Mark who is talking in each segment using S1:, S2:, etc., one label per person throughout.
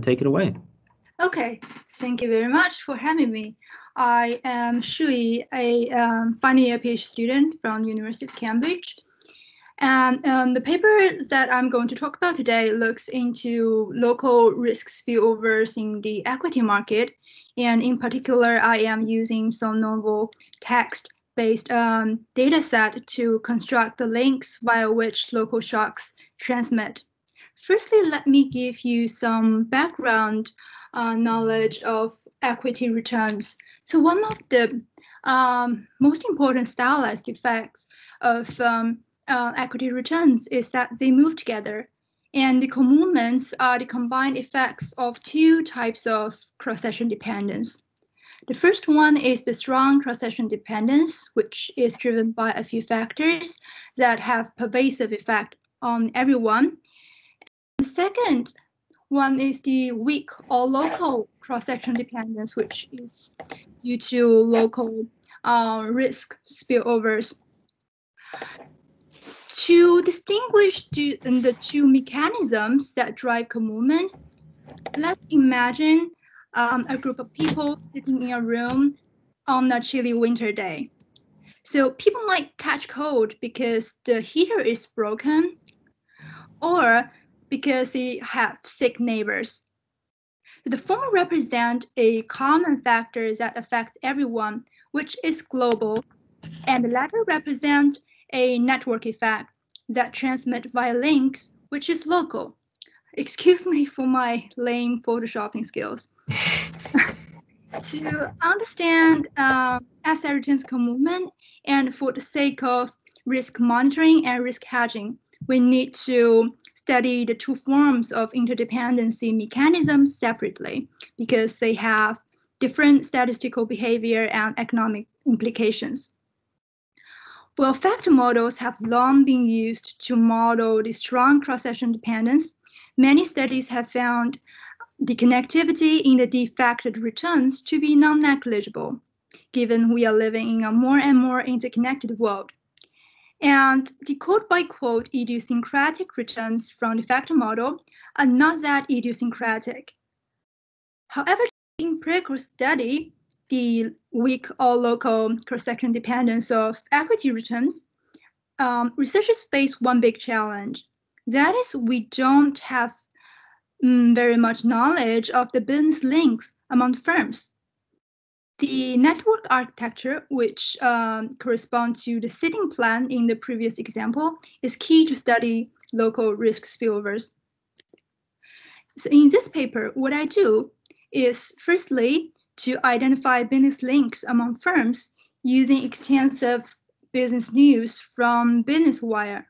S1: take it away.
S2: Okay, thank you very much for having me. I am Shuyi, a final year PhD student from the University of Cambridge. And the paper that I'm going to talk about today looks into local risk spillovers in the equity market. And in particular, I am using some novel text-based data set to construct the links via which local shocks transmit. Firstly, let me give you some background knowledge of equity returns. So one of the most important stylized effects of equity returns is that they move together. And the co-movements are the combined effects of two types of cross-section dependence. The first one is the strong cross-section dependence, which is driven by a few factors that have pervasive effect on everyone. The second one is the weak or local cross-section dependence, which is due to local risk spillovers. To distinguish the two mechanisms that drive co-movement, let's imagine a group of people sitting in a room on a chilly winter day. So people might catch cold because the heater is broken or because they have sick neighbors. The former represent a common factor that affects everyone, which is global, and the latter represents a network effect that transmits via links, which is local. Excuse me for my lame photoshopping skills. To understand asset returns co-movement, and for the sake of risk monitoring and risk hedging, we need to study the two forms of interdependency mechanisms separately because they have different statistical behavior and economic implications. Well, factor models have long been used to model the strong cross-section dependence. Many studies have found the connectivity in the defactored returns to be non-negligible, given we are living in a more and more interconnected world. And the quote-by-quote idiosyncratic returns from the factor model are not that idiosyncratic. However, in empirical study, the weak or local cross-section dependence of equity returns, researchers face one big challenge. That is, we don't have very much knowledge of the business links among firms. The network architecture, which corresponds to the sitting plan in the previous example, is key to study local risk spillovers. So in this paper, what I do is firstly to identify business links among firms using extensive business news from Business Wire.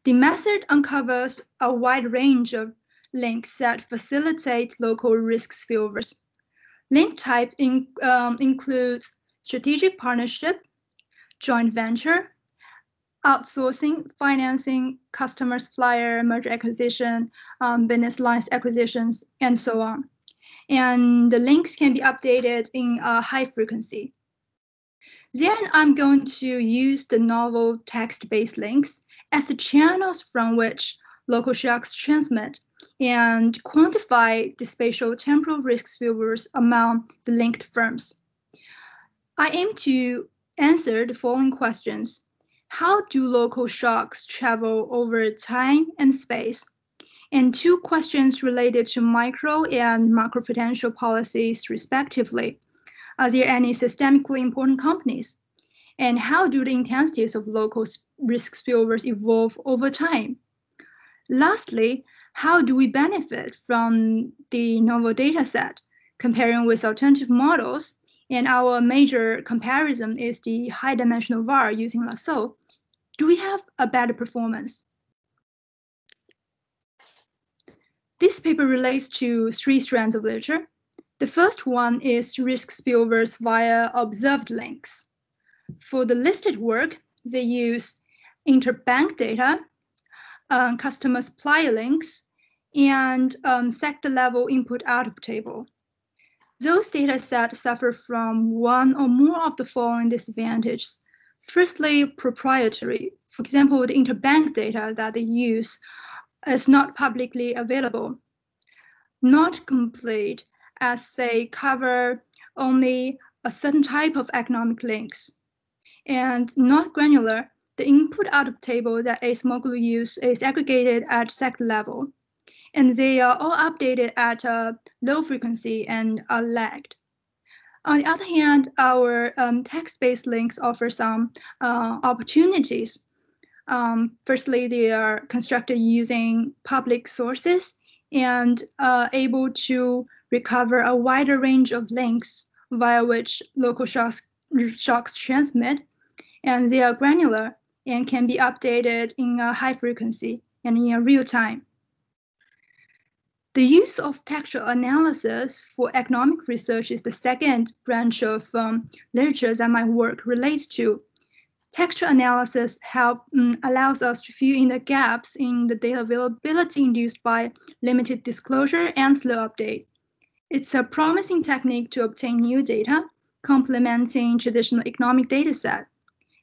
S2: The method uncovers a wide range of links that facilitate local risk spillovers. Link type includes strategic partnership, joint venture, outsourcing, financing, customer supplier, merger acquisition, business lines acquisitions, and so on. And the links can be updated in a high frequency. Then I'm going to use the novel text-based links as the channels from which local shocks transmit and quantify the spatial-temporal risk spillovers among the linked firms. I aim to answer the following questions. How do local shocks travel over time and space? And two questions related to micro and macroprudential policies, respectively. Are there any systemically important companies? And how do the intensities of local risk spillovers evolve over time? Lastly, how do we benefit from the novel data set comparing with alternative models? And our major comparison is the high-dimensional VAR using Lasso. Do we have a better performance? This paper relates to three strands of literature. The first one is risk spillovers via observed links. For the listed work, they use interbank data, customer supplier links, and sector-level input-output table. Those data sets suffer from one or more of the following disadvantages. Firstly, proprietary. For example, the interbank data that they use is not publicly available. not complete as they cover only a certain type of economic links, and not granular. The input-output table that a small group uses is aggregated at sector level, and they are all updated at a low frequency and are lagged. On the other hand, our text-based links offer some opportunities. Firstly, they are constructed using public sources and able to recover a wider range of links via which local shocks transmit, and they are granular and can be updated in a high frequency and in a real time. The use of textual analysis for economic research is the second branch of literature that my work relates to. Textual analysis allows us to fill in the gaps in the data availability induced by limited disclosure and slow update. It's a promising technique to obtain new data, complementing traditional economic data set.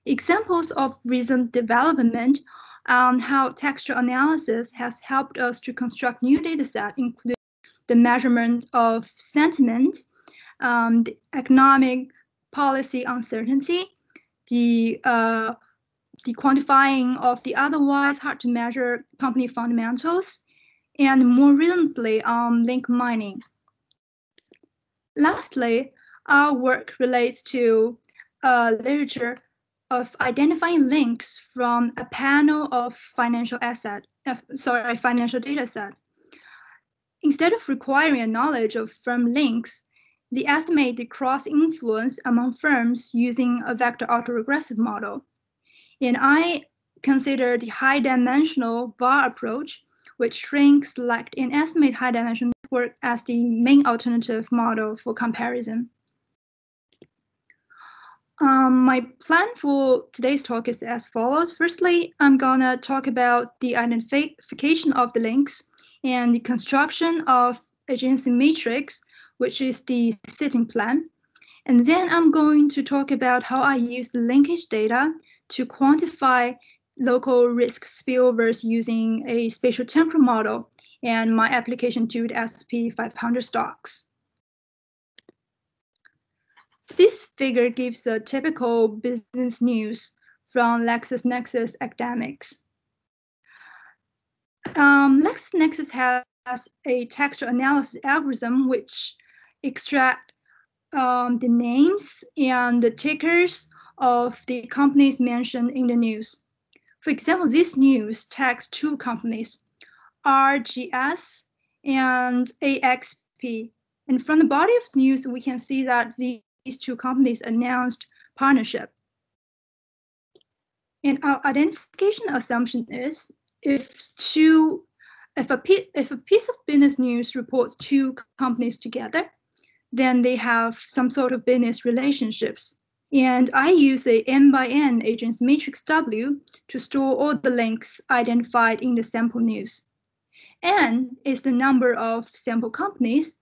S2: Examples of recent development on how textual analysis has helped us to construct new data set include the measurement of sentiment, the economic policy uncertainty, the quantifying of the otherwise hard to measure company fundamentals, and more recently link mining. Lastly, our work relates to literature of identifying links from a panel of financial data set. Instead of requiring a knowledge of firm links, they estimate the cross-influence among firms using a vector autoregressive model. And I consider the high-dimensional VAR approach, which shrinks, select, and estimate high-dimensional network as the main alternative model for comparison. My plan for today's talk is as follows. Firstly, I'm gonna talk about the identification of the links and the construction of agency matrix, which is the sitting plan. And then I'm going to talk about how I use the linkage data to quantify local risk spillovers using a spatial-temporal model and my application to the S&P 500 stocks. This figure gives a typical business news from LexisNexis academics. LexisNexis has a textual analysis algorithm which extracts the names and the tickers of the companies mentioned in the news. For example, this news tags two companies, RGS and AXP. And from the body of news, we can see that these two companies announced partnership. And our identification assumption is if a piece of business news reports two companies together, then they have some sort of business relationships. And I use a n by n agency matrix W to store all the links identified in the sample news. N is the number of sample companies,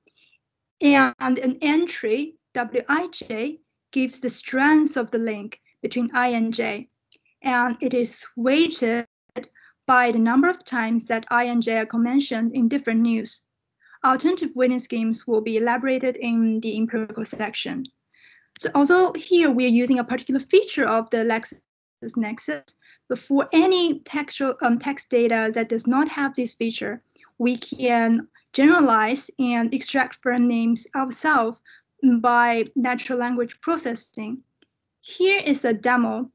S2: and an entry, Wij, gives the strength of the link between I and J, and it is weighted by the number of times that I and J are mentioned in different news. Alternative weighting schemes will be elaborated in the empirical section. So although here we are using a particular feature of the LexisNexis, but for any text data that does not have this feature, we can generalize and extract firm names ourselves by natural language processing. Here is a demo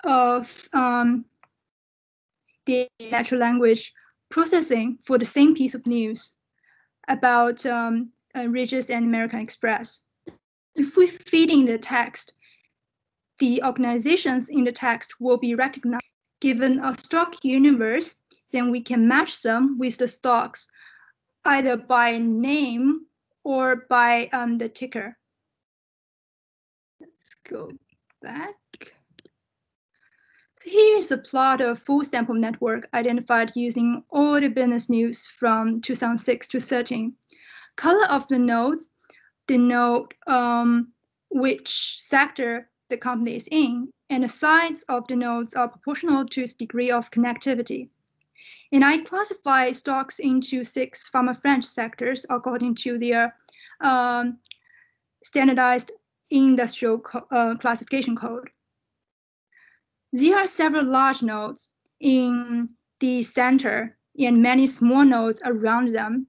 S2: of the natural language processing for the same piece of news about Regis and American Express. If we feed in the text, the organizations in the text will be recognized. Given a stock universe, then we can match them with the stocks either by name or by the ticker. Let's go back. So here's a plot of full sample network identified using all the business news from 2006 to 13. Color of the nodes denote which sector the company is in, and the sides of the nodes are proportional to its degree of connectivity. And I classify stocks into 6 pharma-French sectors according to their standardized industrial classification code. There are several large nodes in the center and many small nodes around them,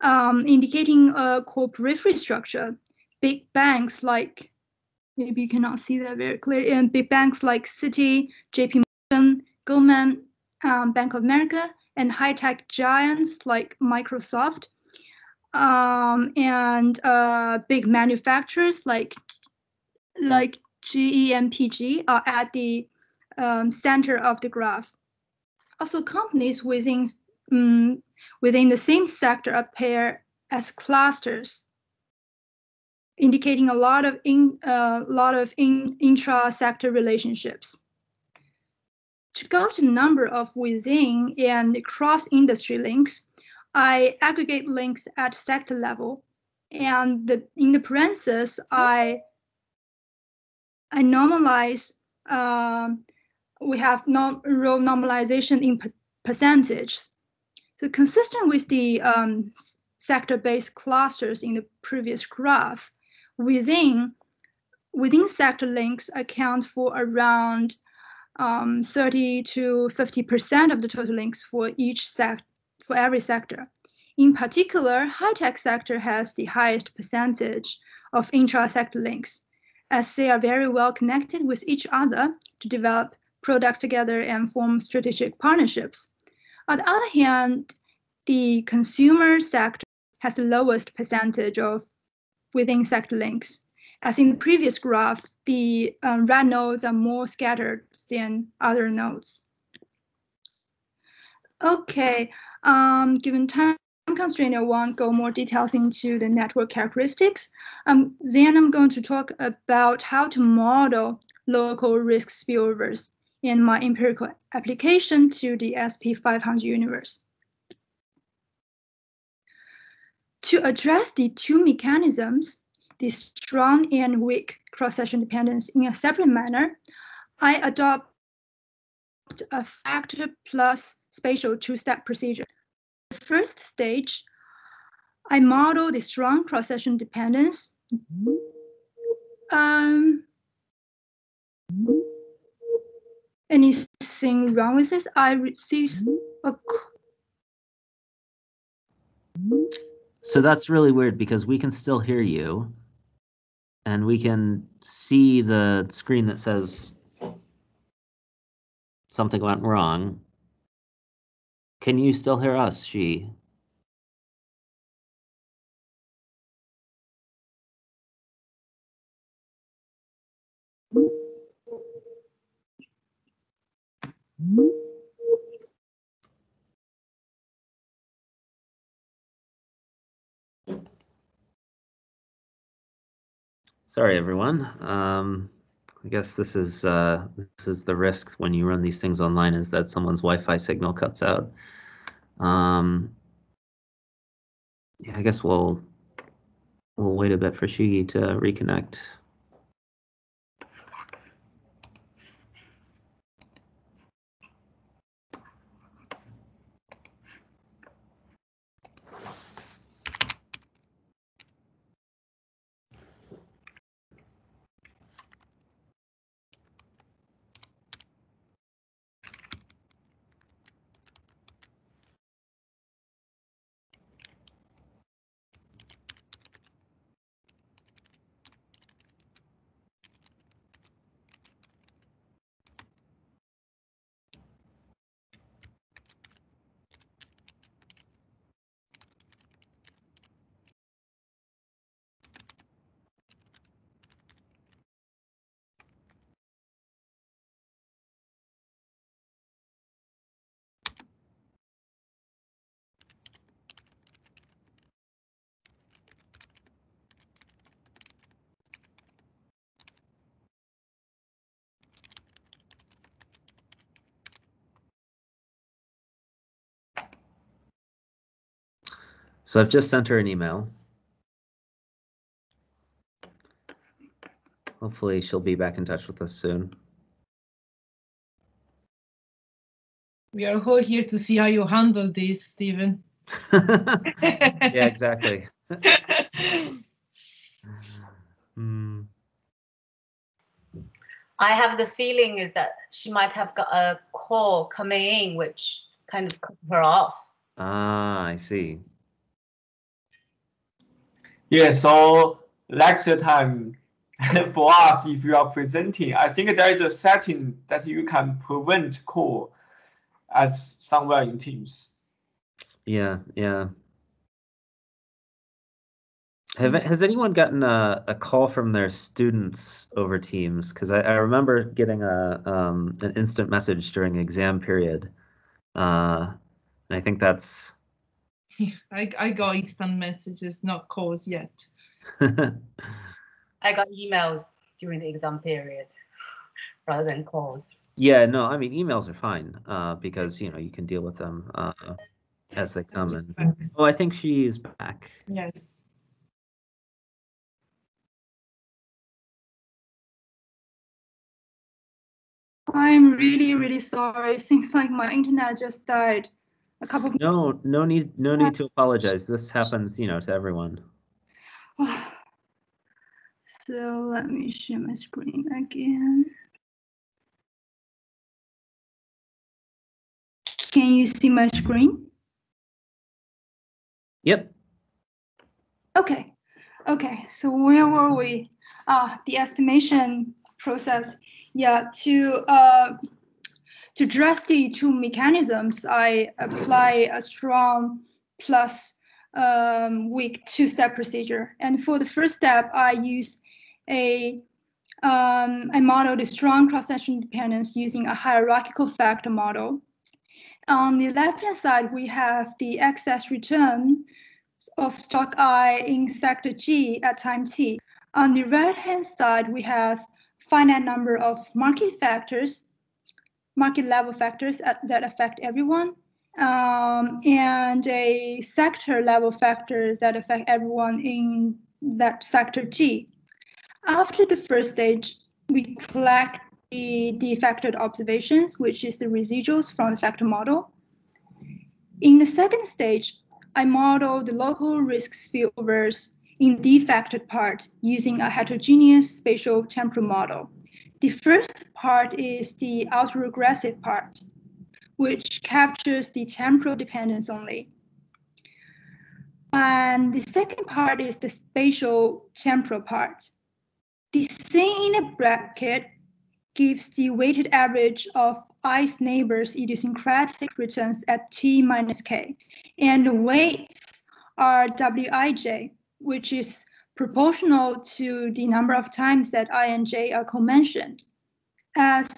S2: indicating a core periphery structure. Big banks like, maybe you cannot see that very clearly, and big banks like Citi, JP Morgan, Goldman, Bank of America, and high-tech giants like Microsoft, and big manufacturers like GE and PG are at the center of the graph. Also, companies within the same sector appear as clusters, indicating a lot of intra-sector relationships. To gauge the number of within and cross-industry links, I aggregate links at sector level, and in the parentheses, I normalize. We have row normalization in percentages. So consistent with the sector-based clusters in the previous graph, within sector links account for around 30 to 50% of the total links for every sector. In particular, high-tech sector has the highest percentage of intra-sector links, as they are very well connected with each other to develop products together and form strategic partnerships. On the other hand, the consumer sector has the lowest percentage of within sector links. As in the previous graph, the red nodes are more scattered than other nodes. Okay, given time constraint, I won't go more details into the network characteristics. Then I'm going to talk about how to model local risk spillovers in my empirical application to the SP500 universe. To address the two mechanisms, the strong and weak cross-section dependence in a separate manner, I adopt a factor plus spatial two-step procedure. The first stage, I model the strong cross-section dependence. Anything wrong with this? I received a...
S1: So that's really weird because we can still hear you and we can see the screen that says something went wrong. Can you still hear us, Shuyi? Sorry, everyone. I guess this is the risk when you run these things online, is that someone's Wi-Fi signal cuts out. Yeah, I guess we'll wait a bit for Shuyi to reconnect. So I've just sent her an email. Hopefully she'll be back in touch with us soon.
S3: We are all here to see how you handle this, Stephen.
S1: Yeah, exactly.
S4: I have the feeling is that she might have got a call coming in, which kind of cut her off.
S1: Ah, I see.
S5: Yeah, so next time for us, if you are presenting, I think there is a setting that you can prevent call as somewhere in Teams.
S1: Yeah, yeah. Has anyone gotten a call from their students over Teams? Because I remember getting an instant message during the exam period. And I think that's...
S3: I got instant messages, not calls yet.
S4: I got emails during the exam period rather than calls.
S1: Yeah, no, I mean, emails are fine because, you can deal with them as they come. And oh, I think she's back.
S3: Yes.
S2: I'm really, really sorry. Seems like my internet just died a couple of
S1: No need to apologize. This happens, to everyone.
S2: So let me share my screen again. Can you see my screen?
S1: Yep.
S2: Okay. So where were we? The estimation process. Yeah, to address the two mechanisms, I apply a strong plus weak two-step procedure. And for the first step, I use I model the strong cross-section dependence using a hierarchical factor model. On the left-hand side, we have the excess return of stock I in sector G at time t. On the right-hand side, we have finite number of market level factors that affect everyone, and a sector level factors that affect everyone in that sector G. After the first stage, we collect the factored observations, which is the residuals from the factor model. In the second stage, I model the local risk spillovers in the factored part using a heterogeneous spatial-temporal model. The first part is the autoregressive part, which captures the temporal dependence only. And the second part is the spatial-temporal part. The thing in a bracket gives the weighted average of i's neighbors' idiosyncratic returns at t minus k. And the weights are wij, which is proportional to the number of times that I and j are conventioned. As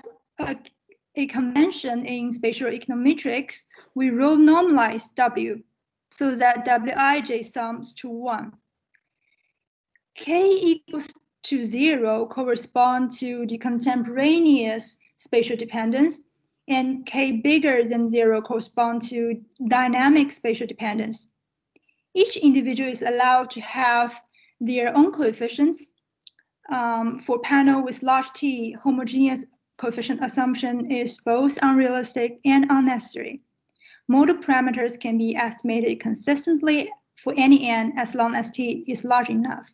S2: a convention in spatial econometrics, we rho normalize w so that wij sums to 1. K equals to 0 correspond to the contemporaneous spatial dependence, and K bigger than 0 correspond to dynamic spatial dependence. Each individual is allowed to have their own coefficients. For panel with large T, homogeneous coefficient assumption is both unrealistic and unnecessary. Modal parameters can be estimated consistently for any n as long as T is large enough.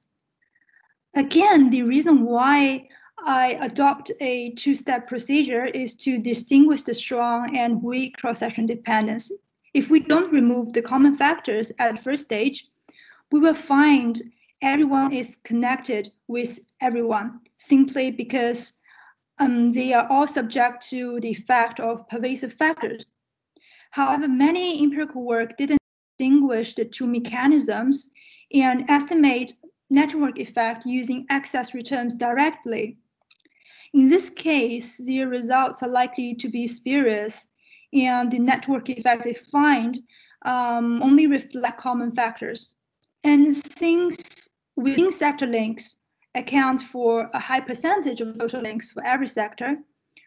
S2: Again, the reason why I adopt a two-step procedure is to distinguish the strong and weak cross-section dependence. If we don't remove the common factors at the first stage, we will find everyone is connected with everyone simply because they are all subject to the effect of pervasive factors. However, many empirical work didn't distinguish the two mechanisms and estimate network effect using excess returns directly. In this case, the results are likely to be spurious, and the network effect they find only reflect common factors. And since within sector links account for a high percentage of total links for every sector,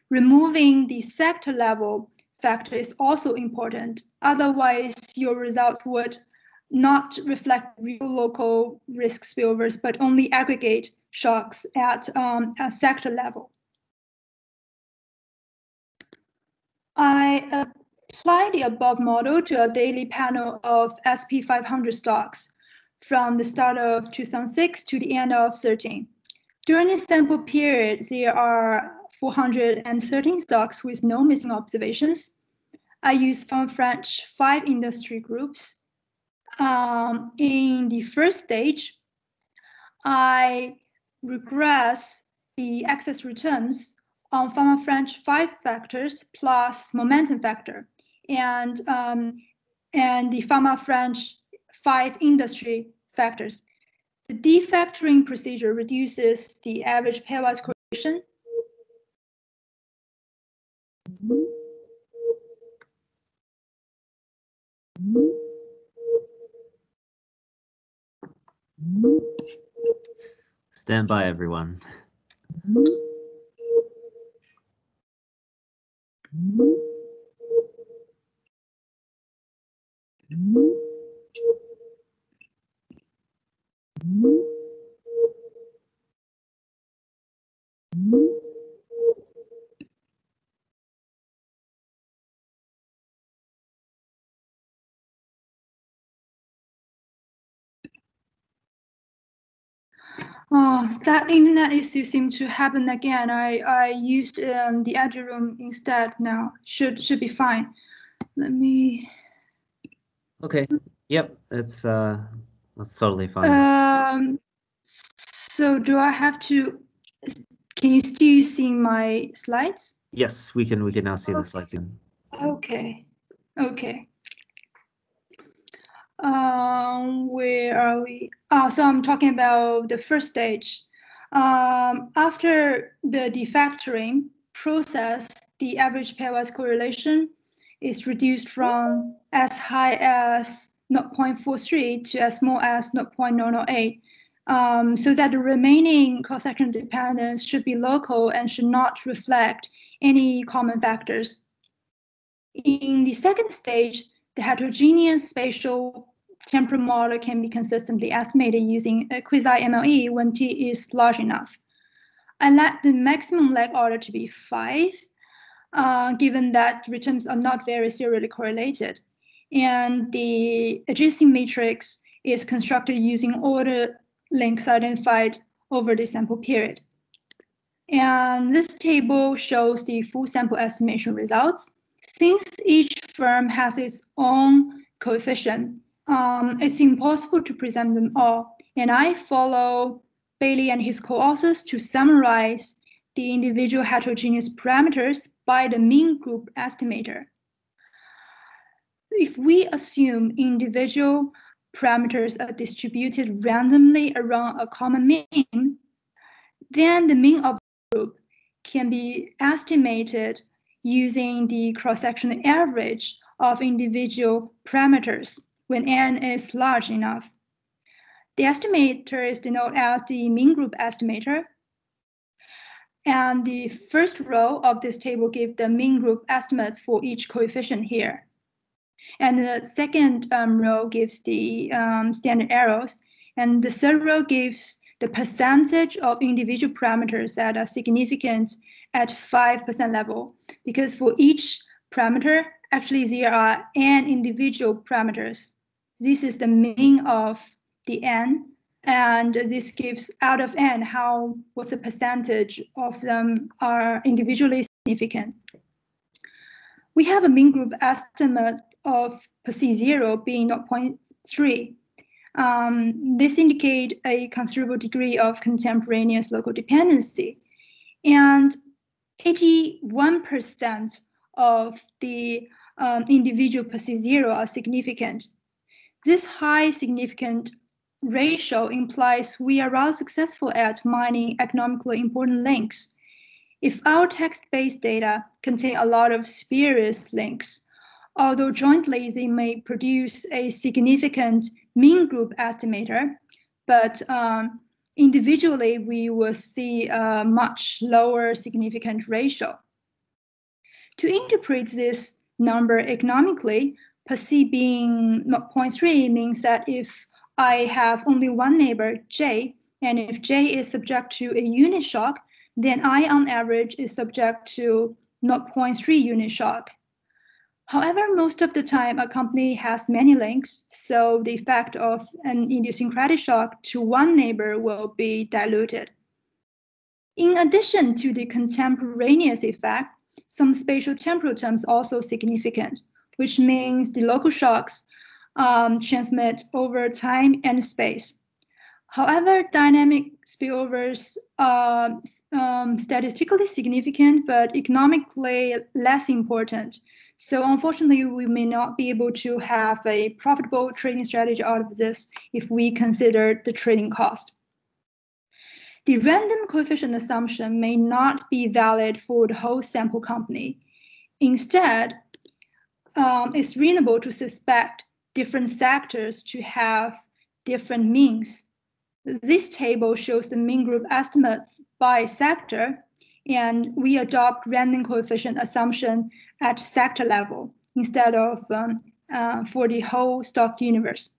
S2: removing the sector level factor is also important. Otherwise, your results would not reflect real local risk spillovers, but only aggregate shocks at a sector level. I apply the above model to a daily panel of SP500 stocks from the start of 2006 to the end of 13. During this sample period, there are 413 stocks with no missing observations. I used from French 5 industry groups. In the first stage, I regress the excess returns on Pharma French 5 factors plus momentum factor, and the Pharma French 5 industry factors. The defactoring procedure reduces the average pairwise correlation.
S1: Stand by, everyone.
S2: Oh, that internet issue seemed to happen again. I used the Edge room instead now. Should be fine. Let me.
S1: Okay. Yep. That's totally fine.
S2: So do I have to? Can you still see my slides?
S1: Yes, we can now see the slides again.
S2: Okay. Okay. Where are we? Oh, so I'm talking about the first stage. After the defactoring process, the average pairwise correlation is reduced from as high as 0.43 to as small as 0.008. So that the remaining cross-section dependence should be local and should not reflect any common factors. In the second stage, the heterogeneous spatial-temporal model can be consistently estimated using a quasi-MLE when T is large enough. I let the maximum lag order to be 5, given that returns are not very serially correlated. And the adjacent matrix is constructed using order links identified over the sample period. And this table shows the full sample estimation results. Since each firm has its own coefficient, it's impossible to present them all. And I follow Bailey and his co-authors to summarize the individual heterogeneous parameters by the mean group estimator. If we assume individual parameters are distributed randomly around a common mean, then the mean of the group can be estimated using the cross-sectional average of individual parameters when n is large enough. The estimator is denoted as the mean group estimator. And the first row of this table gives the mean group estimates for each coefficient here. And the second row gives the standard errors. And the third row gives the percentage of individual parameters that are significant at 5% level. Because for each parameter, actually there are n individual parameters. This is the mean of the n. And this gives out of n what the percentage of them are individually significant. We have a mean group estimate of C0 being 0.3. This indicates a considerable degree of contemporaneous local dependency. And 81% of the individual C0 are significant. This high significant ratio implies we are rather successful at mining economically important links. If our text-based data contain a lot of spurious links, although jointly they may produce a significant mean group estimator, but individually we will see a much lower significant ratio. To interpret this number economically, C being 0.3 means that if I have only one neighbor, J, and if J is subject to a unit shock, then I, on average, is subject to 0.3 unit shock. However, most of the time, a company has many links, so the effect of an idiosyncratic shock to one neighbor will be diluted. In addition to the contemporaneous effect, some spatial temporal terms are also significant, which means the local shocks transmit over time and space. However, dynamic spillovers are statistically significant, but economically less important. So unfortunately, we may not be able to have a profitable trading strategy out of this if we consider the trading cost. The random coefficient assumption may not be valid for the whole sample company. Instead, it's reasonable to suspect different sectors to have different means. This table shows the mean group estimates by sector, and we adopt random coefficient assumption at sector level instead of for the whole stock universe.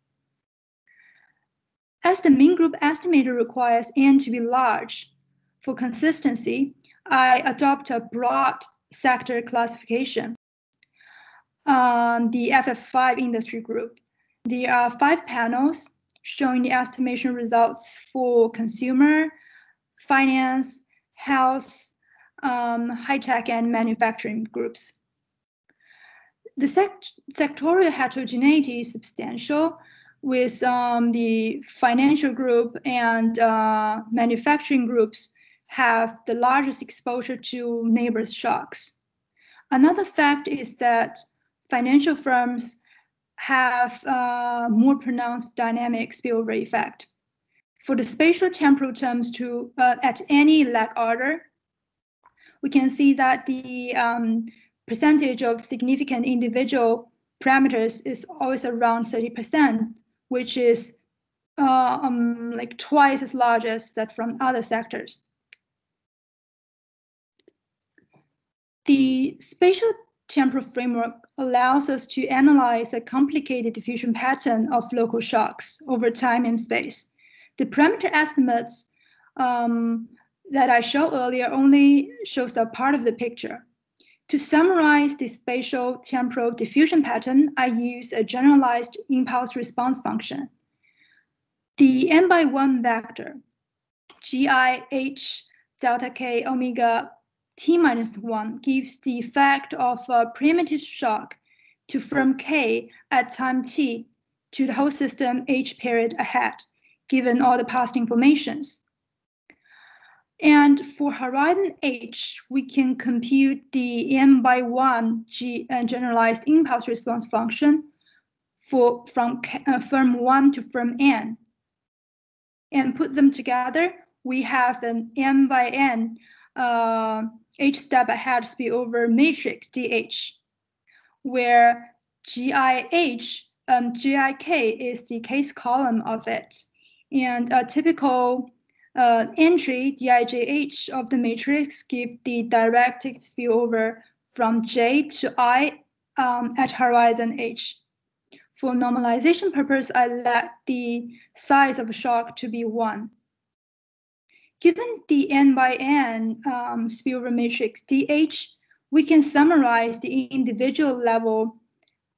S2: As the mean group estimator requires n to be large, for consistency, I adopt a broad sector classification. The FF5 industry group. There are 5 panels showing the estimation results for consumer, finance, health, high-tech, and manufacturing groups. The sectorial heterogeneity is substantial, with the financial group and manufacturing groups have the largest exposure to neighbors' shocks. Another fact is that financial firms have more pronounced dynamic spillover effect. For the spatial temporal terms to at any lag order, we can see that the percentage of significant individual parameters is always around 30%, which is like twice as large as that from other sectors. The spatial temporal framework allows us to analyze a complicated diffusion pattern of local shocks over time and space. The parameter estimates that I showed earlier only shows a part of the picture. To summarize the spatial temporal diffusion pattern, I use a generalized impulse response function. The n/1 vector, GIH delta k omega t-1 gives the effect of a primitive shock to firm K at time t to the whole system H period ahead, given all the past informations. And for horizon H, we can compute the n/1 generalized impulse response function from firm 1 to firm n. And put them together, we have an n/n H step ahead spillover matrix DH, where GIK is the case column of it. And a typical entry, DIJH of the matrix, give the directed spillover from J to I at horizon H. For normalization purpose, I let the size of a shock to be 1. Given the n/n spillover matrix DH, we can summarize the individual level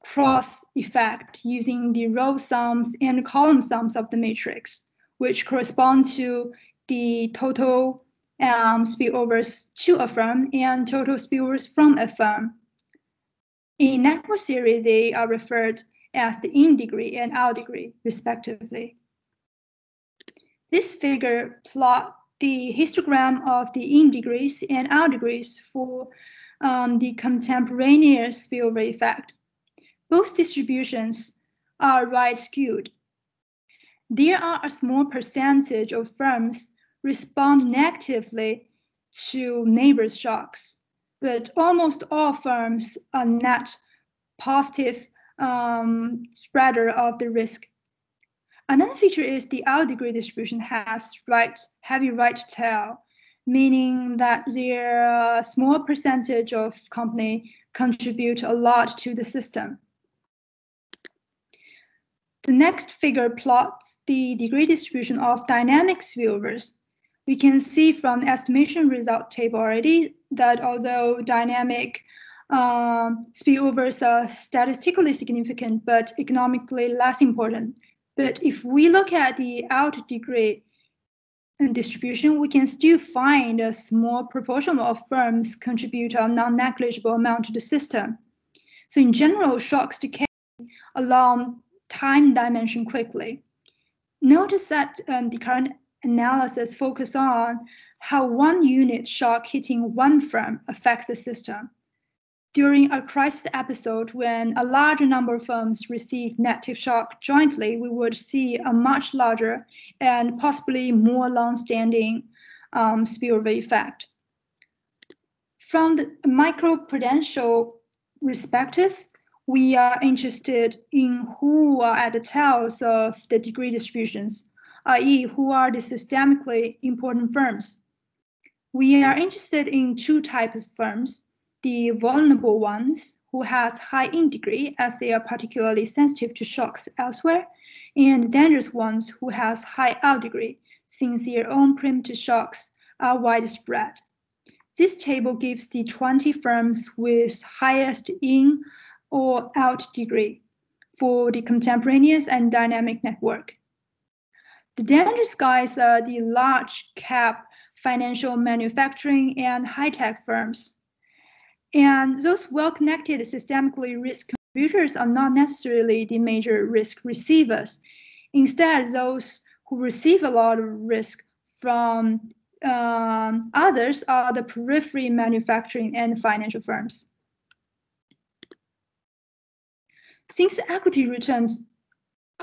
S2: cross effect using the row sums and column sums of the matrix, which correspond to the total spillovers to a firm and total spillovers from a firm. In network theory, they are referred as the in degree and out degree, respectively. This figure plots the histogram of the in degrees and out degrees for the contemporaneous spillover effect. Both distributions are right skewed. There are a small percentage of firms respond negatively to neighbors' shocks, but almost all firms are net positive spreader of the risk. Another feature is the out degree distribution has heavy right tail, meaning that there are a small percentage of companies contribute a lot to the system. The next figure plots the degree distribution of dynamic spillovers. We can see from the estimation result table already that although dynamic spillovers are statistically significant but economically less important. But if we look at the out degree distribution, we can still find a small proportion of firms contribute a non-negligible amount to the system. So in general, shocks decay along time dimension quickly. Notice that the current analysis focuses on how one unit shock hitting one firm affects the system. During a crisis episode, when a larger number of firms receive negative shock jointly, we would see a much larger and possibly more long-standing spillover effect. From the microprudential perspective, we are interested in who are at the tails of the degree distributions, i.e., who are the systemically important firms. We are interested in two types of firms: the vulnerable ones, who has high in degree as they are particularly sensitive to shocks elsewhere, and the dangerous ones who has high out degree since their own primitive shocks are widespread. This table gives the 20 firms with highest in or out degree for the contemporaneous and dynamic network. The dangerous guys are the large cap financial, manufacturing, and high-tech firms. And those well-connected systemically risk contributors are not necessarily the major risk receivers. Instead, those who receive a lot of risk from others are the periphery manufacturing and financial firms. Since equity returns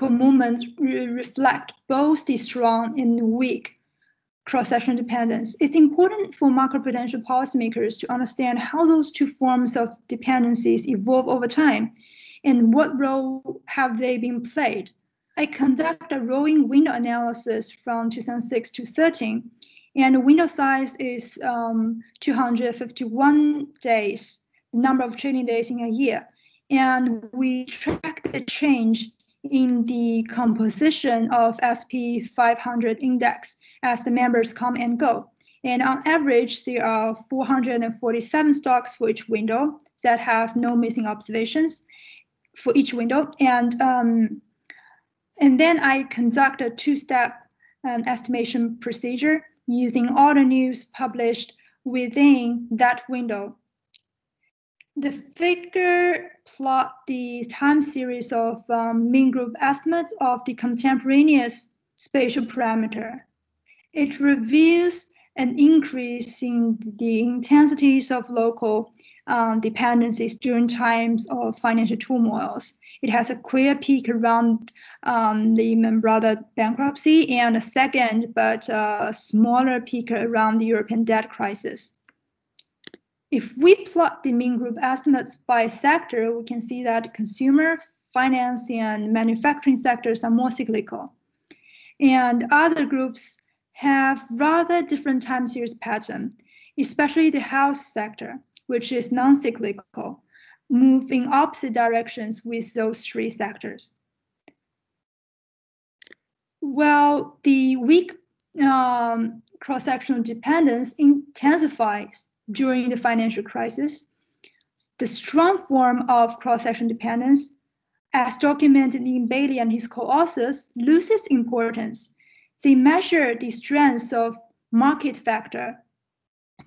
S2: movements reflect both the strong and weak cross-sectional dependence, it's important for macroprudential policymakers to understand how those two forms of dependencies evolve over time and what role have they been played. I conduct a rolling window analysis from 2006 to 2013, and the window size is 251 days, the number of trading days in a year. And we track the change in the composition of SP 500 index as the members come and go. And on average, there are 447 stocks for each window that have no missing observations for each window. And then I conduct a two-step estimation procedure using all the news published within that window. The figure plot the time series of mean group estimates of the contemporaneous spatial parameter. It reveals an increase in the intensities of local dependencies during times of financial turmoils. It has a clear peak around the Lehman Brothers bankruptcy and a second but smaller peak around the European debt crisis. If we plot the mean group estimates by sector, we can see that consumer, finance, and manufacturing sectors are more cyclical. And other groups have rather different time series pattern, especially the health sector, which is non-cyclical, move in opposite directions with those three sectors. Well, the weak cross-sectional dependence intensifies during the financial crisis. The strong form of cross-sectional dependence, as documented in Bailey and his co-authors, loses importance. They measure the strength of market factor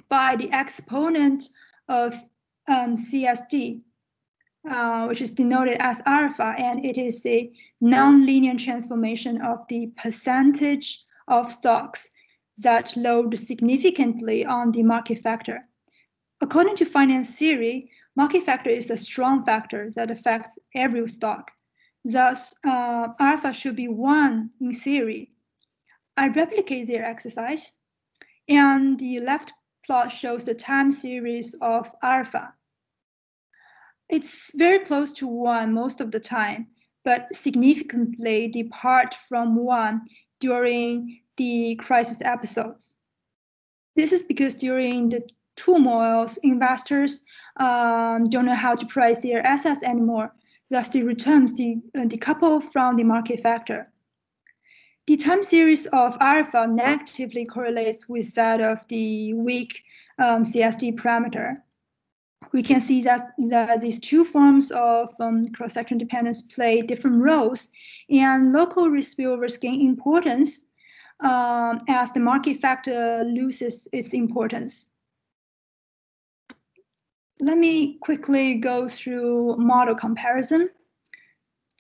S2: by the exponent of CSD, which is denoted as alpha, and it is the non-linear transformation of the percentage of stocks that load significantly on the market factor. According to finance theory, market factor is a strong factor that affects every stock. Thus, alpha should be 1 in theory. I replicate their exercise, and the left plot shows the time series of alpha. It's very close to 1 most of the time, but significantly depart from 1 during the crisis episodes. This is because during the turmoils, investors don't know how to price their assets anymore. Thus, the returns decouple from the market factor. The time series of alpha negatively correlates with that of the weak CSD parameter. we can see that these two forms of cross-section dependence play different roles, and local risk spillovers gain importance as the market factor loses its importance. Let me quickly go through model comparison.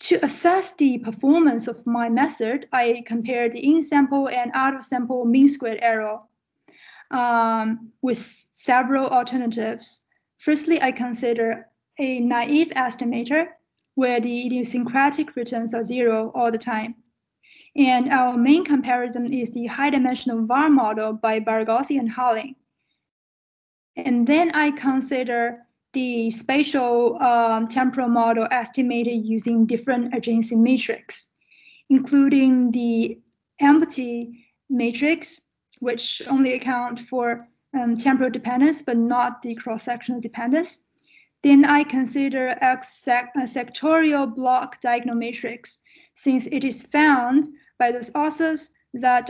S2: To assess the performance of my method, I compare the in-sample and out-of-sample mean squared error with several alternatives. Firstly, I consider a naive estimator where the idiosyncratic returns are 0 all the time. And our main comparison is the high-dimensional VAR model by Barghouti and Halling. And then I consider the spatial temporal model estimated using different adjacency matrix, including the empty matrix, which only account for temporal dependence, but not the cross-sectional dependence. Then I consider a sectorial block diagonal matrix, since it is found by those authors that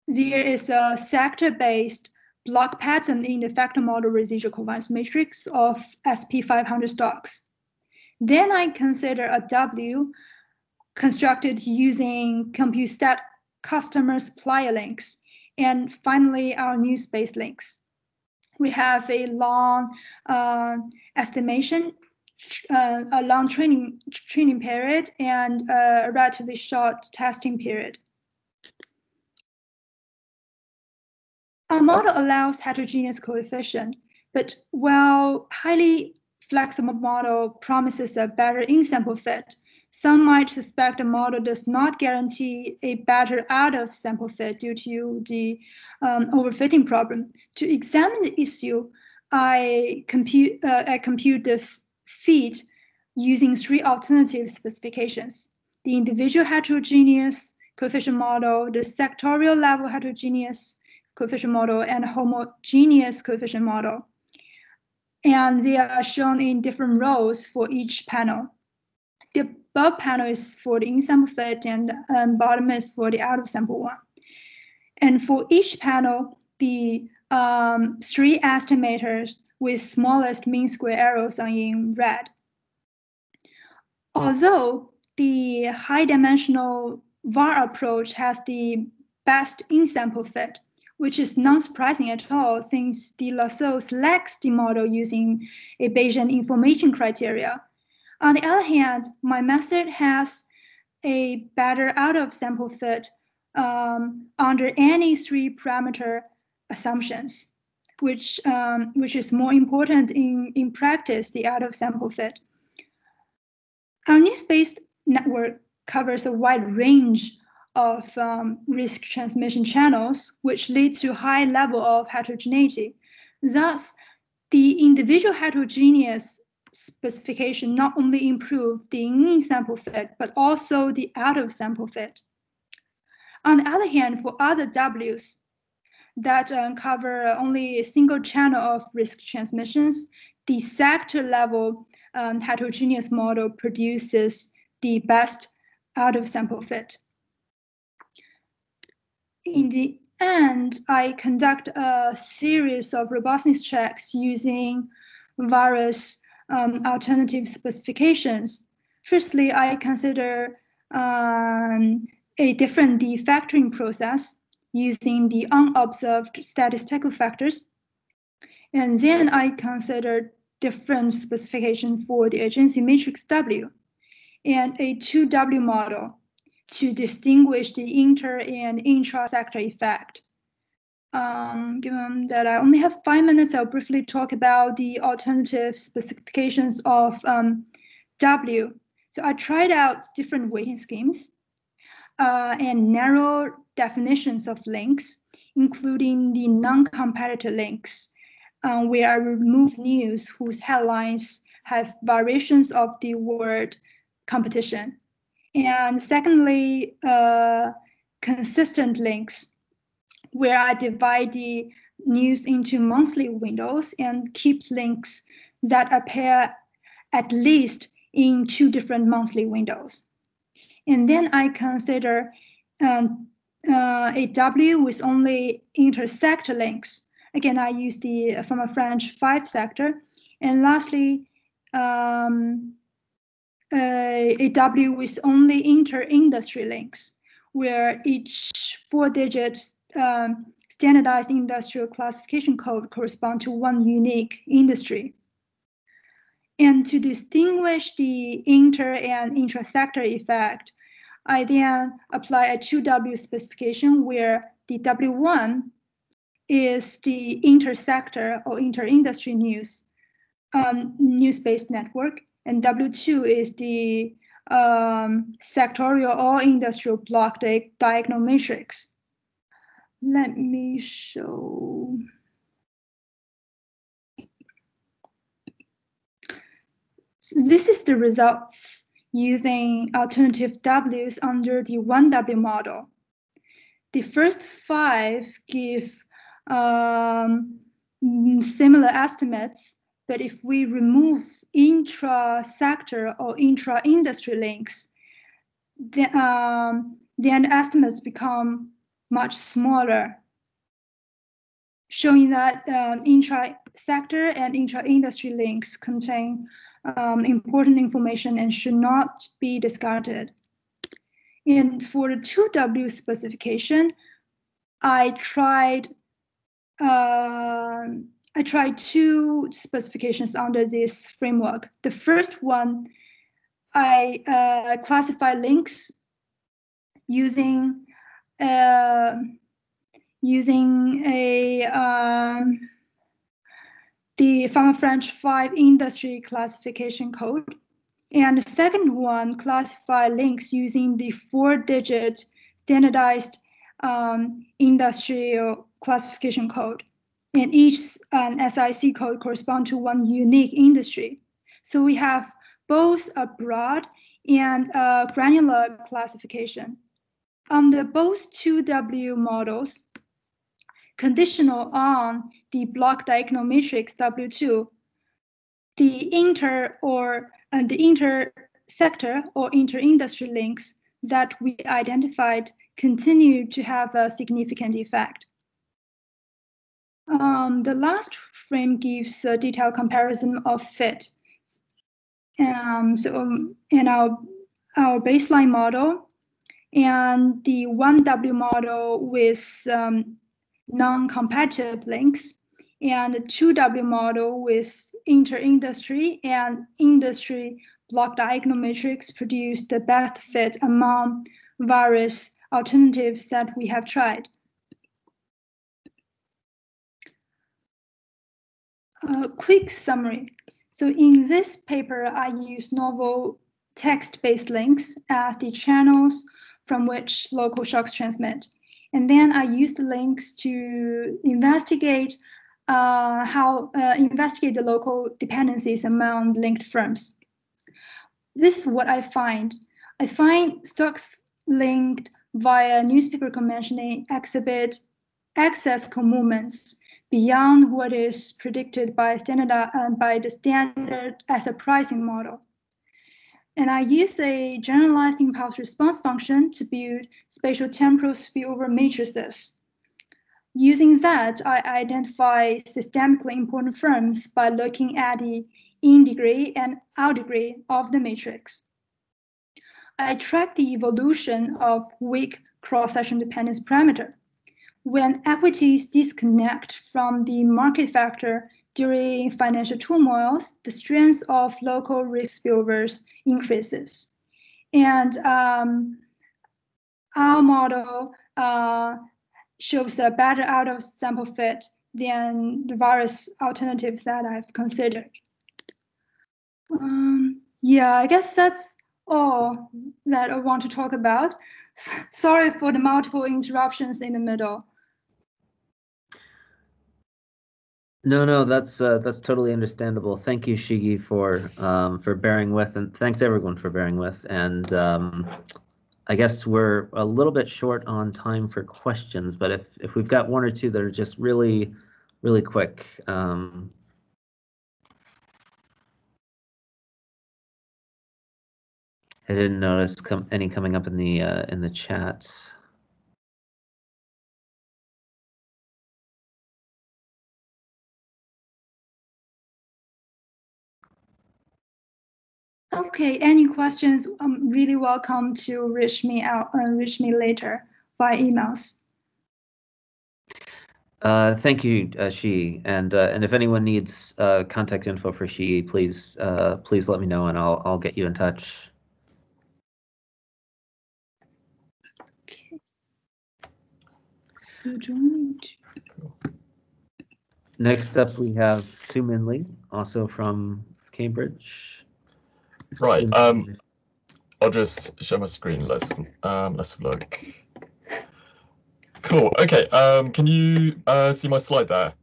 S2: there is a sector-based block pattern in the factor model residual covariance matrix of SP500 stocks. Then I consider a W constructed using CompuStat customer supplier links, and finally our new space links. We have a long estimation, a long training period, and a relatively short testing period. Our model allows heterogeneous coefficient, but while highly flexible model promises a better in-sample fit, some might suspect the model does not guarantee a better out-of-sample fit due to the overfitting problem. To examine the issue, I compute the fit using 3 alternative specifications: the individual heterogeneous coefficient model, the sectorial level heterogeneous coefficient model, and homogeneous coefficient model. And they are shown in different rows for each panel. The above panel is for the in-sample fit, and bottom is for the out-of-sample one. And for each panel, the 3 estimators with smallest mean square errors are in red. Although the high-dimensional VAR approach has the best in-sample fit, which is not surprising at all, since de Lasso selects the model using a Bayesian information criteria. On the other hand, my method has a better out-of-sample fit under any 3-parameter assumptions, which is more important in practice, the out-of-sample fit. Our new space network covers a wide range of risk transmission channels, which lead to high level of heterogeneity. Thus, the individual heterogeneous specification not only improves the in-sample fit, but also the out-of-sample fit. On the other hand, for other Ws that cover only a single channel of risk transmissions, the sector level heterogeneous model produces the best out-of-sample fit. In the end, I conduct a series of robustness checks using various alternative specifications. Firstly, I consider a different defactoring process using the unobserved statistical factors. And then I consider different specification for the adjacency matrix W and a 2W model to distinguish the inter and intra-sector effect. Given that I only have 5 minutes, I'll briefly talk about the alternative specifications of W. So I tried out different weighting schemes and narrow definitions of links, including the non-competitor links, where I remove news whose headlines have variations of the word competition. And secondly, consistent links, where I divide the news into monthly windows and keep links that appear at least in 2 different monthly windows. And then I consider a W with only intersector links Again, I use the from a French 5 sector. And lastly, a W with only inter-industry links, where each 4-digit standardized industrial classification code corresponds to one unique industry. And to distinguish the inter and intra-sector effect, I then apply a 2W specification where the W1 is the inter-sector or inter-industry news-based network, and W2 is the sectorial or industrial block diagonal matrix. Let me show. So this is the results using alternative Ws under the 1W model. The first 5 give similar estimates, but if we remove intra-sector or intra-industry links, then estimates become much smaller, showing that intra-sector and intra-industry links contain important information and should not be discarded. And for the 2W specification, I tried 2 specifications under this framework. The first one, I classify links using the French 5 industry classification code. And the second one, classify links using the 4-digit standardized industrial classification code. And each SIC code corresponds to one unique industry. So we have both a broad and a granular classification. Under both 2W models, conditional on the block diagonal matrix W2, the inter-sector or inter-industry links that we identified continue to have a significant effect. The last frame gives a detailed comparison of fit. So in our baseline model and the 1W model with non-competitive links, and the 2W model with inter-industry and industry block diagonal matrix produce the best fit among various alternatives that we have tried. A quick summary. So in this paper, I use novel text-based links as the channels from which local shocks transmit. And then I use the links to investigate the local dependencies among linked firms. This is what I find. I find stocks linked via newspaper conventioning exhibit excess co-movements beyond what is predicted by the standard as a pricing model. And I use a generalized impulse response function to build spatial-temporal spillover matrices. Using that, I identify systemically important firms by looking at the in degree and out degree of the matrix. I track the evolution of weak cross-section dependence parameter. When equities disconnect from the market factor during financial turmoils, the strength of local risk spillovers increases. And our model shows a better out-of-sample fit than the various alternatives that I've considered. Yeah, I guess that's all that I want to talk about. Sorry for the multiple interruptions in the middle.
S1: No, that's totally understandable. Thank you, Shuyi, for bearing with, and thanks everyone for bearing with. And I guess we're a little bit short on time for questions, but if we've got one or two that are just really quick. I didn't notice any coming up in the chat.
S2: Okay, any questions? I'm really welcome to reach me later via emails.
S1: Thank you, Shuyi, and if anyone needs contact info for Shuyi, please let me know and I'll get you in touch.
S2: Okay. So joining.
S1: Next up, we have Sumin Lee, also from Cambridge.
S6: Right. I'll just share my screen. Let's have a look. Cool. Okay. Can you see my slide there?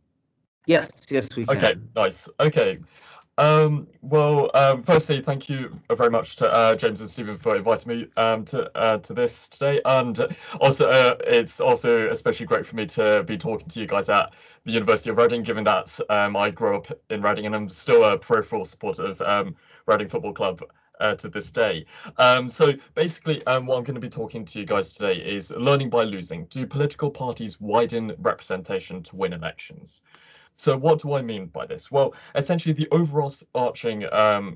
S1: Yes, we can.
S6: Okay. Nice. Okay. Well, firstly, thank you very much to James and Stephen for inviting me to this today, and also it's also especially great for me to be talking to you guys at the University of Reading, given that I grew up in Reading and I'm still a peripheral supporter of Reading Football Club to this day. So basically, what I'm going to be talking to you guys today is learning by losing. Do political parties widen representation to win elections? So what do I mean by this? Well, essentially the overarching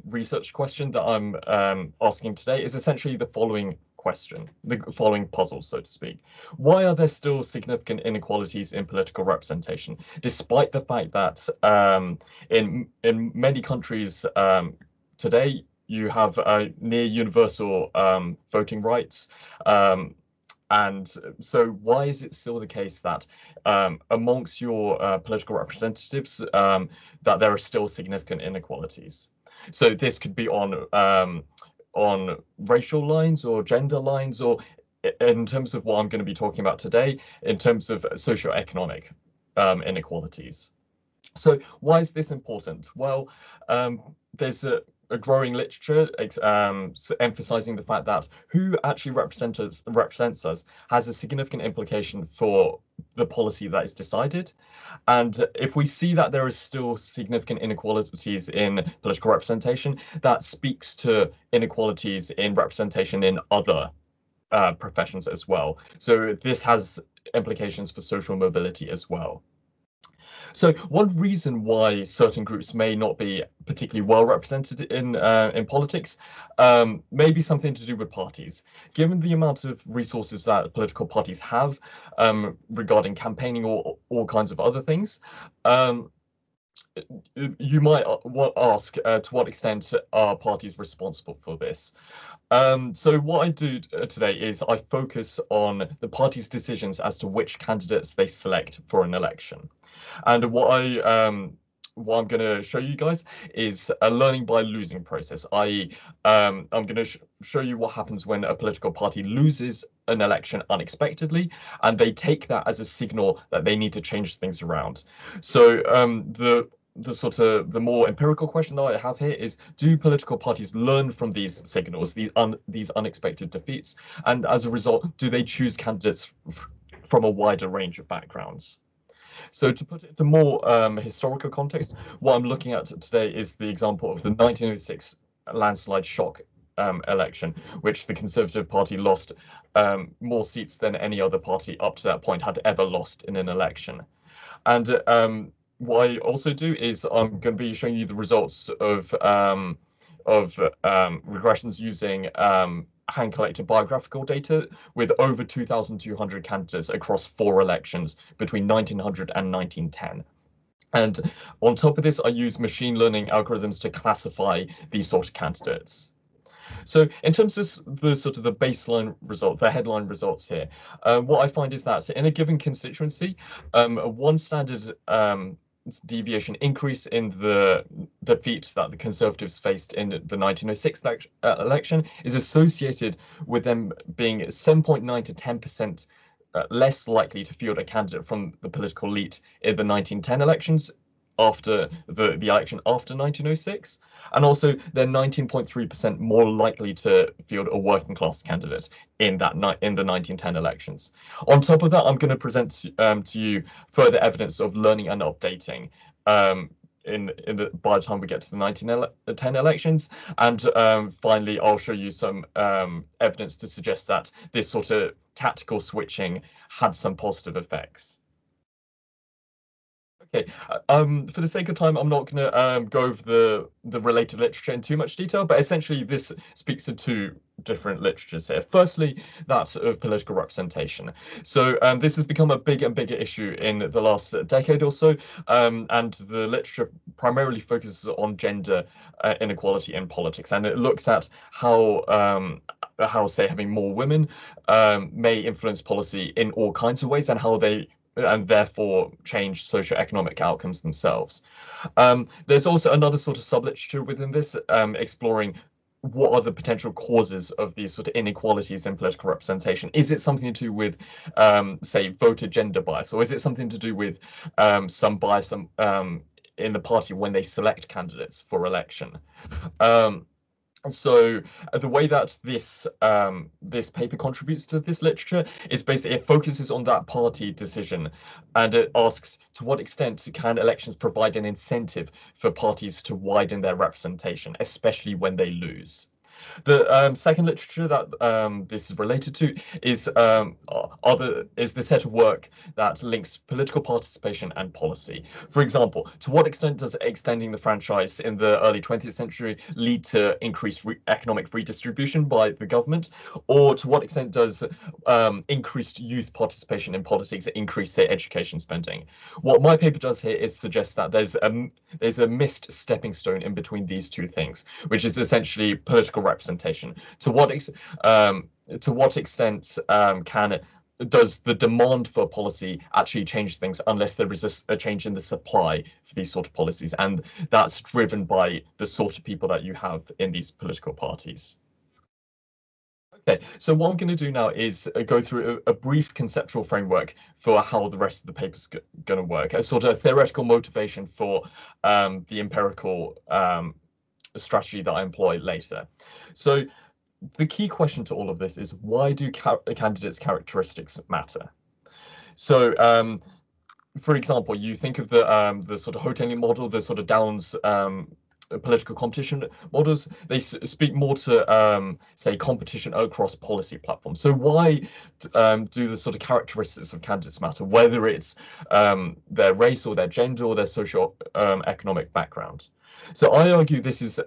S6: research question that I'm asking today is essentially the following question, the following puzzle, so to speak. Why are there still significant inequalities in political representation, despite the fact that in many countries today you have near universal voting rights? And so why is it still the case that amongst your political representatives that there are still significant inequalities? So this could be on racial lines or gender lines, or in terms of what I'm going to be talking about today, in terms of socioeconomic inequalities. So why is this important? Well, there's a growing literature emphasizing the fact that who actually represents us has a significant implication for the policy that is decided. And if we see that there is still significant inequalities in political representation, that speaks to inequalities in representation in other professions as well. So this has implications for social mobility as well. So one reason why certain groups may not be particularly well represented in politics may be something to do with parties. Given the amount of resources that political parties have regarding campaigning or all kinds of other things, you might ask to what extent are parties responsible for this? So what I do today is I focus on the party's decisions as to which candidates they select for an election. And what I'm going to show you guys is a learning by losing process, i.e. I'm going to show you what happens when a political party loses an election unexpectedly, and they take that as a signal that they need to change things around. So the more empirical question that I have here is, do political parties learn from these signals, these unexpected defeats, and as a result, do they choose candidates from a wider range of backgrounds? So to put it into more historical context, what I'm looking at today is the example of the 1906 landslide shock election, which the Conservative Party lost more seats than any other party up to that point had ever lost in an election. And what I also do is I'm going to be showing you the results of regressions using hand-collected biographical data with over 2,200 candidates across 4 elections between 1900 and 1910. And on top of this, I use machine learning algorithms to classify these sort of candidates. So in terms of the baseline result, the headline results here, what I find is that in a given constituency, one standard deviation increase in the defeat that the Conservatives faced in the 1906 election is associated with them being 7.9 to 10% less likely to field a candidate from the political elite in the 1910 elections after the election after 1906, and also they're 19.3% more likely to field a working class candidate in the 1910 elections. On top of that, I'm going to present to you further evidence of learning and updating by the time we get to the 1910 elections, and finally I'll show you some evidence to suggest that this sort of tactical switching had some positive effects. Okay, for the sake of time, I'm not going to go over the related literature in too much detail, but essentially this speaks to two different literatures here. Firstly, that of political representation. So this has become a bigger and bigger issue in the last decade or so, and the literature primarily focuses on gender inequality in politics, and it looks at how say having more women may influence policy in all kinds of ways, and how they and therefore change socioeconomic outcomes themselves. There's also another sort of sub-literature within this, exploring what are the potential causes of these sort of inequalities in political representation. Is it something to do with, say, voter gender bias, or is it something to do with some bias in the party when they select candidates for election? So the way that this this paper contributes to this literature is basically it focuses on that party decision, and it asks to what extent can elections provide an incentive for parties to widen their representation, especially when they lose. The second literature that this is related to is the set of work that links political participation and policy. For example, to what extent does extending the franchise in the early 20th century lead to increased economic redistribution by the government, or to what extent does increased youth participation in politics increase their education spending? What my paper does here is suggest that there's a missed stepping stone in between these two things, which is essentially political representation. To what extent does the demand for policy actually change things unless there is a change in the supply for these sort of policies, and that's driven by the sort of people that you have in these political parties. Okay, so what I'm going to do now is go through a brief conceptual framework for how the rest of the paper's going to work, a sort of theoretical motivation for the empirical strategy that I employ later. So the key question to all of this is, why do candidates' characteristics matter? So for example, you think of the sort of Hotelian model, the sort of Downs political competition models. They speak more to say competition across policy platforms. So why do the sort of characteristics of candidates matter, whether it's their race or their gender or their social economic background? So I argue this is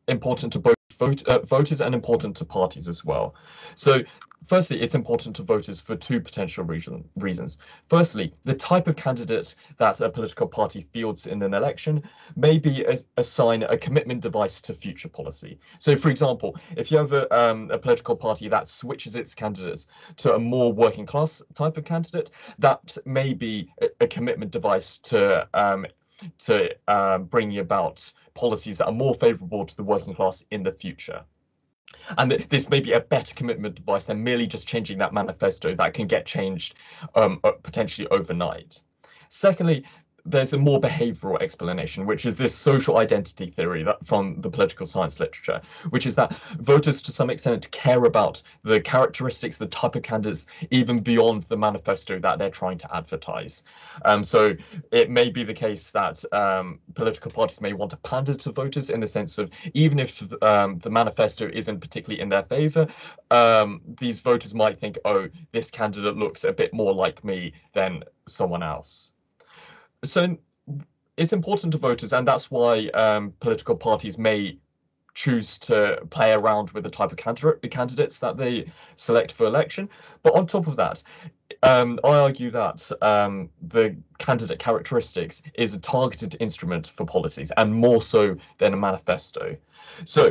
S6: important to both voters and important to parties as well. So firstly, it's important to voters for two potential reasons. Firstly, the type of candidate that a political party fields in an election may be a commitment device to future policy. So for example, if you have a political party that switches its candidates to a more working class type of candidate, that may be a commitment device to bringing about policies that are more favourable to the working class in the future. And this may be a better commitment device than merely just changing that manifesto that can get changed potentially overnight. Secondly, there's a more behavioural explanation, which is this social identity theory that from the political science literature, which is that voters to some extent care about the characteristics, the type of candidates, even beyond the manifesto that they're trying to advertise. So it may be the case that political parties may want to pander to voters in the sense of, even if the manifesto isn't particularly in their favour, these voters might think, oh, this candidate looks a bit more like me than someone else. So it's important to voters, and that's why political parties may choose to play around with the type of candidates that they select for election. But on top of that, I argue that the candidate characteristics is a targeted instrument for policies, and more so than a manifesto. So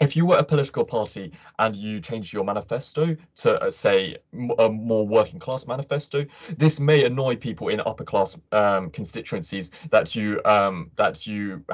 S6: if you were a political party and you changed your manifesto to, say, a more working class manifesto, this may annoy people in upper class constituencies that you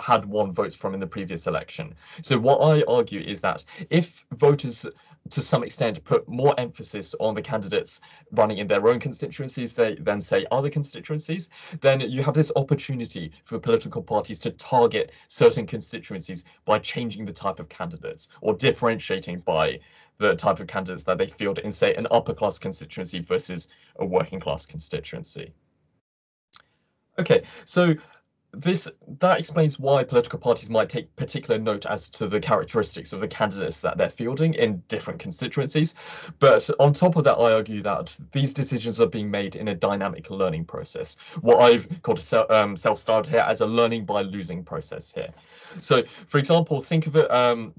S6: had won votes from in the previous election. So what I argue is that if voters to some extent put more emphasis on the candidates running in their own constituencies than say other constituencies, then you have this opportunity for political parties to target certain constituencies by changing the type of candidates or differentiating by the type of candidates that they field in, say, an upper class constituency versus a working class constituency. Okay, so that explains why political parties might take particular note as to the characteristics of the candidates that they're fielding in different constituencies. But on top of that, I argue that these decisions are being made in a dynamic learning process, what I've called self-styled here as a learning by losing process here. So, for example, think of an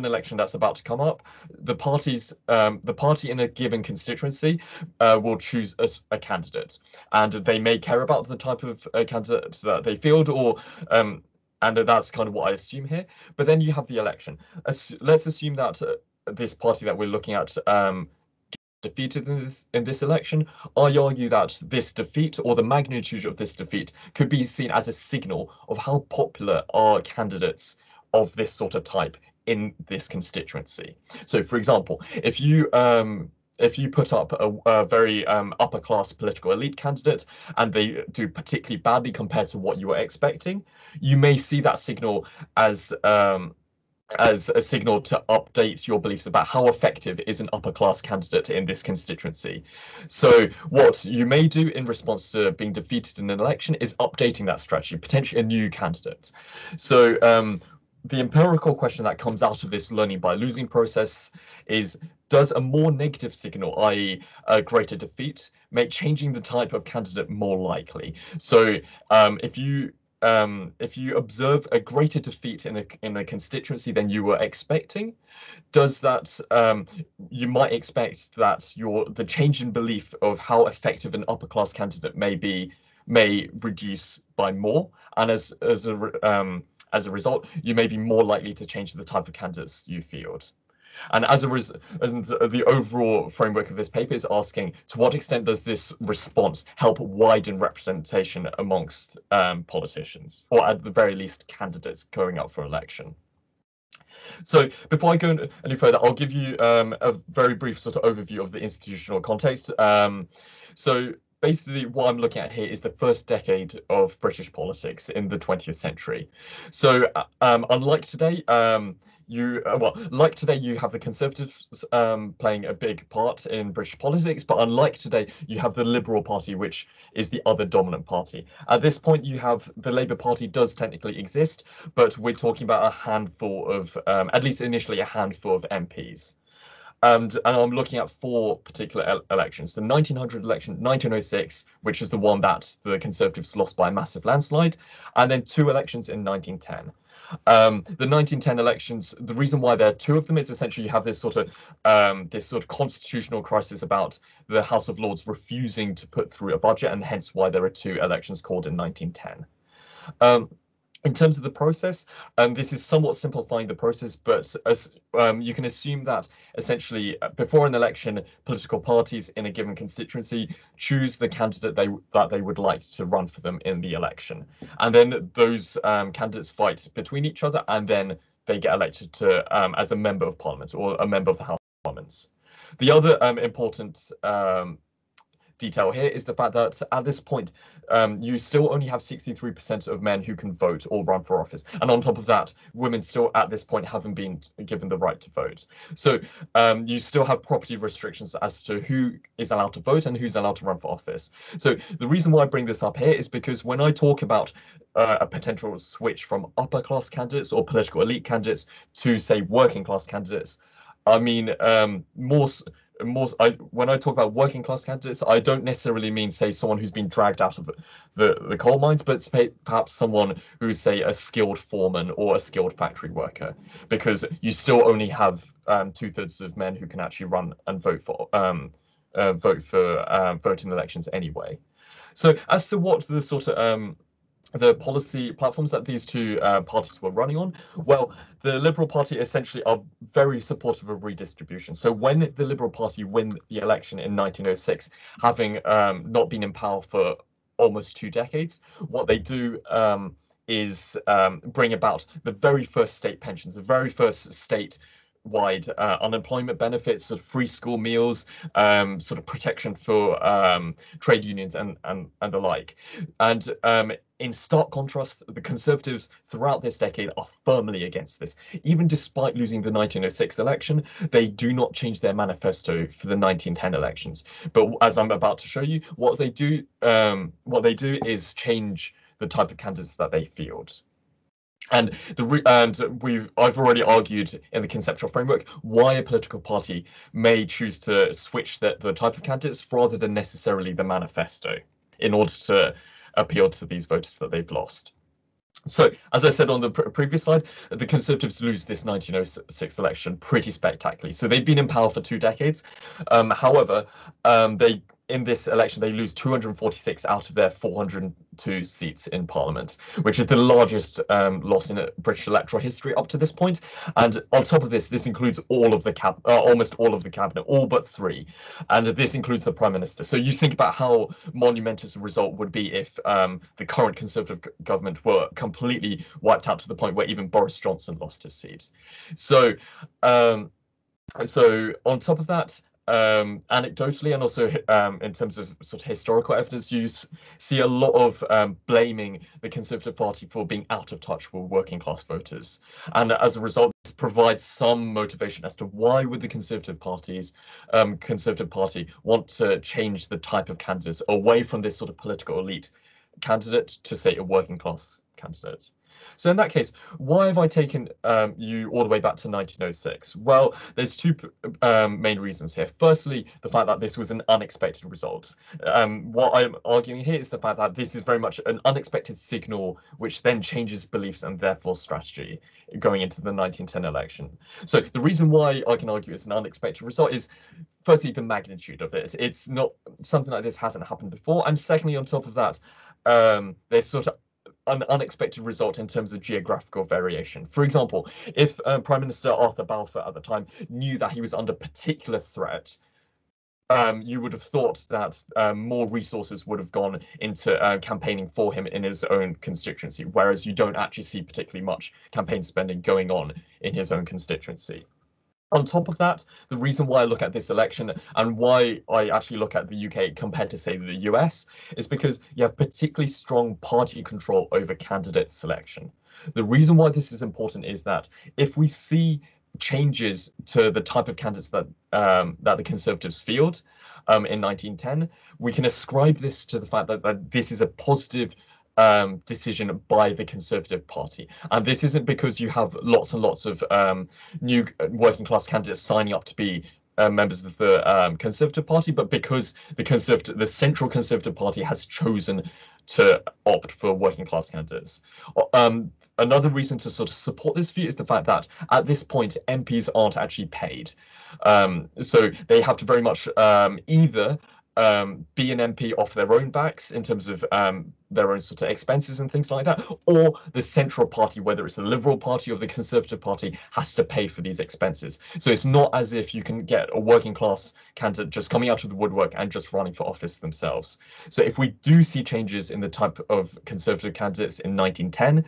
S6: election that's about to come up. The party in a given constituency will choose a candidate, and they may care about the type of candidate that they field, or and that's kind of what I assume here. But then you have the election. Let's assume that this party that we're looking at defeated in this election. I argue that this defeat, or the magnitude of this defeat, could be seen as a signal of how popular are candidates of this sort of type in this constituency. So, for example, if you put up a very upper class political elite candidate and they do particularly badly compared to what you were expecting, you may see that signal as a signal to update your beliefs about how effective is an upper class candidate in this constituency. So what you may do in response to being defeated in an election is updating that strategy, potentially a new candidate. So the empirical question that comes out of this learning by losing process is, does a more negative signal, i.e. a greater defeat, make changing the type of candidate more likely? So if you observe a greater defeat in a constituency than you were expecting, does that you might expect that the change in belief of how effective an upper class candidate may reduce by more, and as a result, you may be more likely to change the type of candidates you field. And the overall framework of this paper is asking, to what extent does this response help widen representation amongst politicians, or at the very least candidates going up for election? So before I go any further, I'll give you a very brief sort of overview of the institutional context. So basically what I'm looking at here is the first decade of British politics in the 20th century. So unlike today, you have the Conservatives playing a big part in British politics, but unlike today, you have the Liberal Party, which is the other dominant party. At this point, you have the Labour Party does technically exist, but we're talking about a handful of, at least initially, a handful of MPs. And I'm looking at four particular elections: the 1900 election, 1906, which is the one that the Conservatives lost by a massive landslide, and then two elections in 1910. The 1910 elections, the reason why there are two of them is essentially you have this sort of constitutional crisis about the House of Lords refusing to put through a budget, and hence why there are two elections called in 1910. In terms of the process, this is somewhat simplifying the process, but you can assume that essentially before an election, political parties in a given constituency choose the candidate that they would like to run for them in the election. And then those candidates fight between each other, and then they get elected to as a member of Parliament or a member of the House of Commons. The other important detail here is the fact that at this point, you still only have 63% of men who can vote or run for office. And on top of that, women still at this point haven't been given the right to vote. So you still have property restrictions as to who is allowed to vote and who's allowed to run for office. So the reason why I bring this up here is because when I talk about a potential switch from upper class candidates or political elite candidates to, say, working class candidates, I mean when I talk about working class candidates, I don't necessarily mean, say, someone who's been dragged out of the coal mines, but perhaps someone who's, say, a skilled foreman or a skilled factory worker, because you still only have 2/3 of men who can actually run and vote in elections anyway. So as to what the sort of the policy platforms that these two parties were running on, well, the Liberal Party essentially are very supportive of redistribution. So when the Liberal Party win the election in 1906, having not been in power for almost 2 decades, what they do is bring about the very first state pensions, the very first state-wide unemployment benefits, sort of free school meals, sort of protection for trade unions and the like. And in stark contrast, the Conservatives throughout this decade are firmly against this. Even despite losing the 1906 election, they do not change their manifesto for the 1910 elections. But as I'm about to show you, what they do is change the type of candidates that they field. And I've already argued in the conceptual framework why a political party may choose to switch the type of candidates rather than necessarily the manifesto in order to appeal to these voters that they've lost. So, as I said on the previous slide, the Conservatives lose this 1906 election pretty spectacularly. So they've been in power for 2 decades. However, in this election, they lose 246 out of their 402 seats in Parliament, which is the largest loss in British electoral history up to this point. And on top of this, this includes all of the almost all of the cabinet, all but 3, and this includes the Prime Minister. So you think about how monumentous a result would be if the current Conservative government were completely wiped out to the point where even Boris Johnson lost his seat. So, on top of that, anecdotally and also in terms of sort of historical evidence, you see a lot of blaming the Conservative Party for being out of touch with working class voters, and as a result this provides some motivation as to why would the Conservative Party want to change the type of candidates away from this sort of political elite candidate to, say, a working class candidate. So in that case, why have I taken you all the way back to 1906? Well, there's 2 main reasons here. Firstly, the fact that this was an unexpected result. What I'm arguing here is the fact that this is very much an unexpected signal, which then changes beliefs and therefore strategy going into the 1910 election. So the reason why I can argue it's an unexpected result is, firstly, the magnitude of it. It's not something like this hasn't happened before, and secondly, on top of that, there's sort of an unexpected result in terms of geographical variation. For example, if Prime Minister Arthur Balfour at the time knew that he was under particular threat, you would have thought that more resources would have gone into campaigning for him in his own constituency, whereas you don't actually see particularly much campaign spending going on in his own constituency. On top of that, the reason why I look at this election and why I actually look at the UK compared to, say, the US is because you have particularly strong party control over candidate selection. The reason why this is important is that if we see changes to the type of candidates that the Conservatives field in 1910, we can ascribe this to the fact that this is a positive decision by the Conservative Party. And this isn't because you have lots and lots of new working class candidates signing up to be members of the Conservative Party, but because the Central Conservative Party has chosen to opt for working class candidates. Another reason to sort of support this view is the fact that at this point MPs aren't actually paid. So they have to very much either be an MP off their own backs in terms of their own sort of expenses and things like that, or the central party, whether it's the Liberal Party or the Conservative Party, has to pay for these expenses. So it's not as if you can get a working class candidate just coming out of the woodwork and just running for office themselves. So if we do see changes in the type of Conservative candidates in 1910,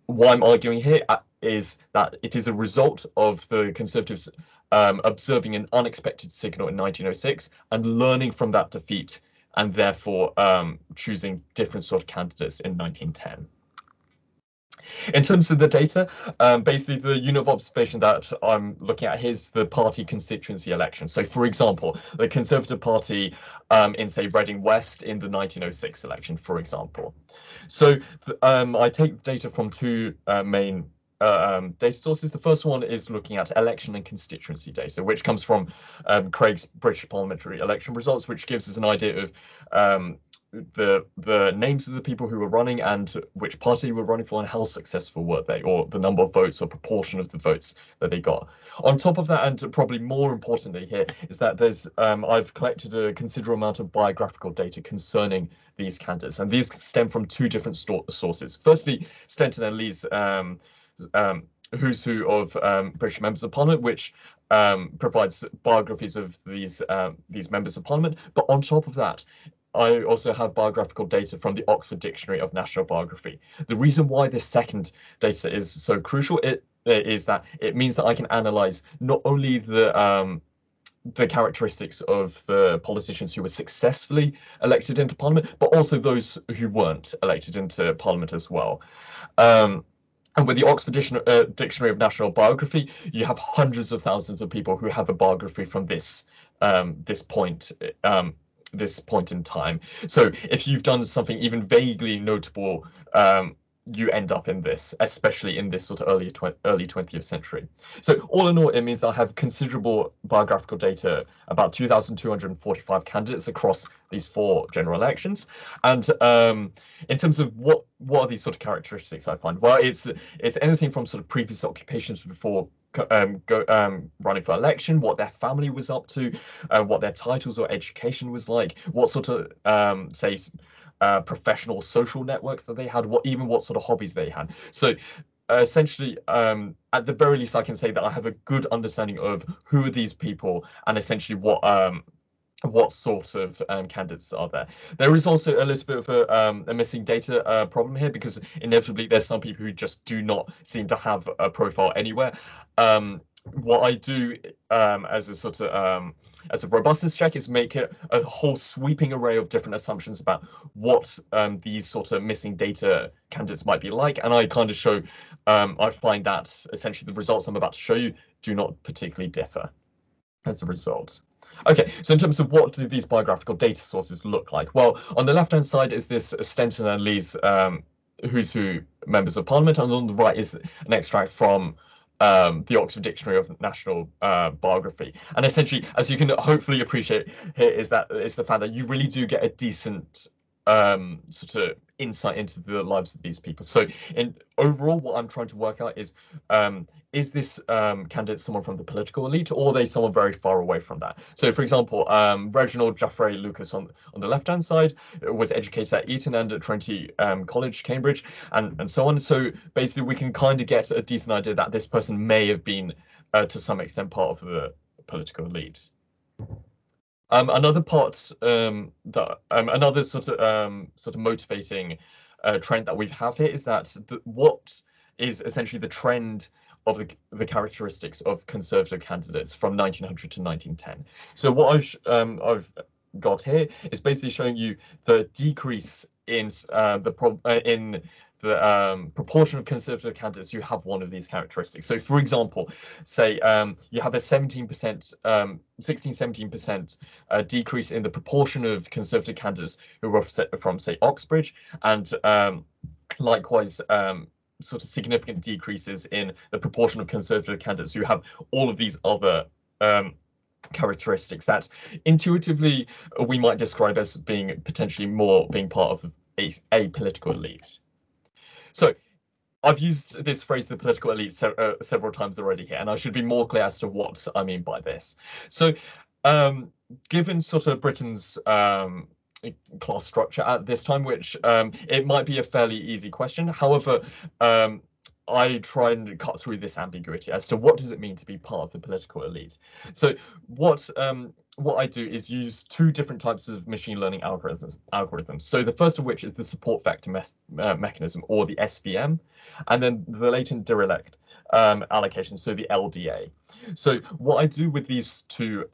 S6: what I'm arguing here is that it is a result of the Conservatives observing an unexpected signal in 1906 and learning from that defeat, and therefore choosing different sort of candidates in 1910. In terms of the data, basically the unit of observation that I'm looking at here is the party constituency election. So, for example, the Conservative Party in, say, Reading West in the 1906 election, for example. So I take data from 2 main data sources. The first one is looking at election and constituency data, which comes from Craig's British parliamentary election results, which gives us an idea of the names of the people who were running and which party were running for and how successful were they, or the number of votes or proportion of the votes that they got. On top of that, and probably more importantly here, is that there's I've collected a considerable amount of biographical data concerning these candidates, and these stem from 2 different sources. Firstly, Stenton and Lee's Who's Who of British Members of Parliament, which provides biographies of these members of Parliament. But on top of that, I also have biographical data from the Oxford Dictionary of National Biography. The reason why this second data is so crucial is that it means that I can analyze not only the characteristics of the politicians who were successfully elected into Parliament, but also those who weren't elected into Parliament as well. And with the Oxford Dictionary of National Biography, you have hundreds of thousands of people who have a biography from this point this point in time. So if you've done something even vaguely notable, you end up in this, especially in this sort of early 20th century. So all in all, it means that I have considerable biographical data about 2,245 candidates across these 4 general elections. And in terms of what are these sort of characteristics I find? Well, it's anything from sort of previous occupations before running for election, what their family was up to, what their titles or education was like, what sort of say professional social networks that they had, what sort of hobbies they had. So essentially, at the very least, I can say that I have a good understanding of who are these people and essentially what sort of candidates are there. There is also a little bit of a missing data problem here, because inevitably there's some people who just do not seem to have a profile anywhere. What I do as a sort of as a robustness check is make it a whole sweeping array of different assumptions about what these sort of missing data candidates might be like, and I kind of show, I find that essentially the results I'm about to show you do not particularly differ as a result. Okay, so in terms of what do these biographical data sources look like? Well, on the left-hand side is this Stenton and Lee's Who's Who members of Parliament, and on the right is an extract from the Oxford Dictionary of National Biography. And essentially, as you can hopefully appreciate here, is the fact that you really do get a decent sort of insight into the lives of these people. So overall, what I'm trying to work out is this candidate someone from the political elite, or are they someone very far away from that? So, for example, Reginald Jaffray Lucas on the left-hand side was educated at Eton and at Trinity College, Cambridge, and so on. So basically, we can kind of get a decent idea that this person may have been, to some extent, part of the political elite. Another part another sort of motivating trend that we have here is that what is essentially the trend of the characteristics of Conservative candidates from 1900 to 1910. So what I've got here is basically showing you the decrease in the proportion of Conservative candidates who have one of these characteristics. So, for example, say you have a 16-17% decrease in the proportion of Conservative candidates who were from, say, Oxbridge, and likewise, sort of significant decreases in the proportion of Conservative candidates who have all of these other characteristics that intuitively we might describe as being potentially being part of a political elite. So I've used this phrase, the political elite, several times already here, and I should be more clear as to what I mean by this. So given sort of Britain's class structure at this time, which it might be a fairly easy question. However, I try and cut through this ambiguity as to what does it mean to be part of the political elite. So what I do is use 2 different types of machine learning algorithms. So the first of which is the support vector mechanism, or the SVM, and then the latent Dirichlet allocation, so the LDA. So what I do with these 2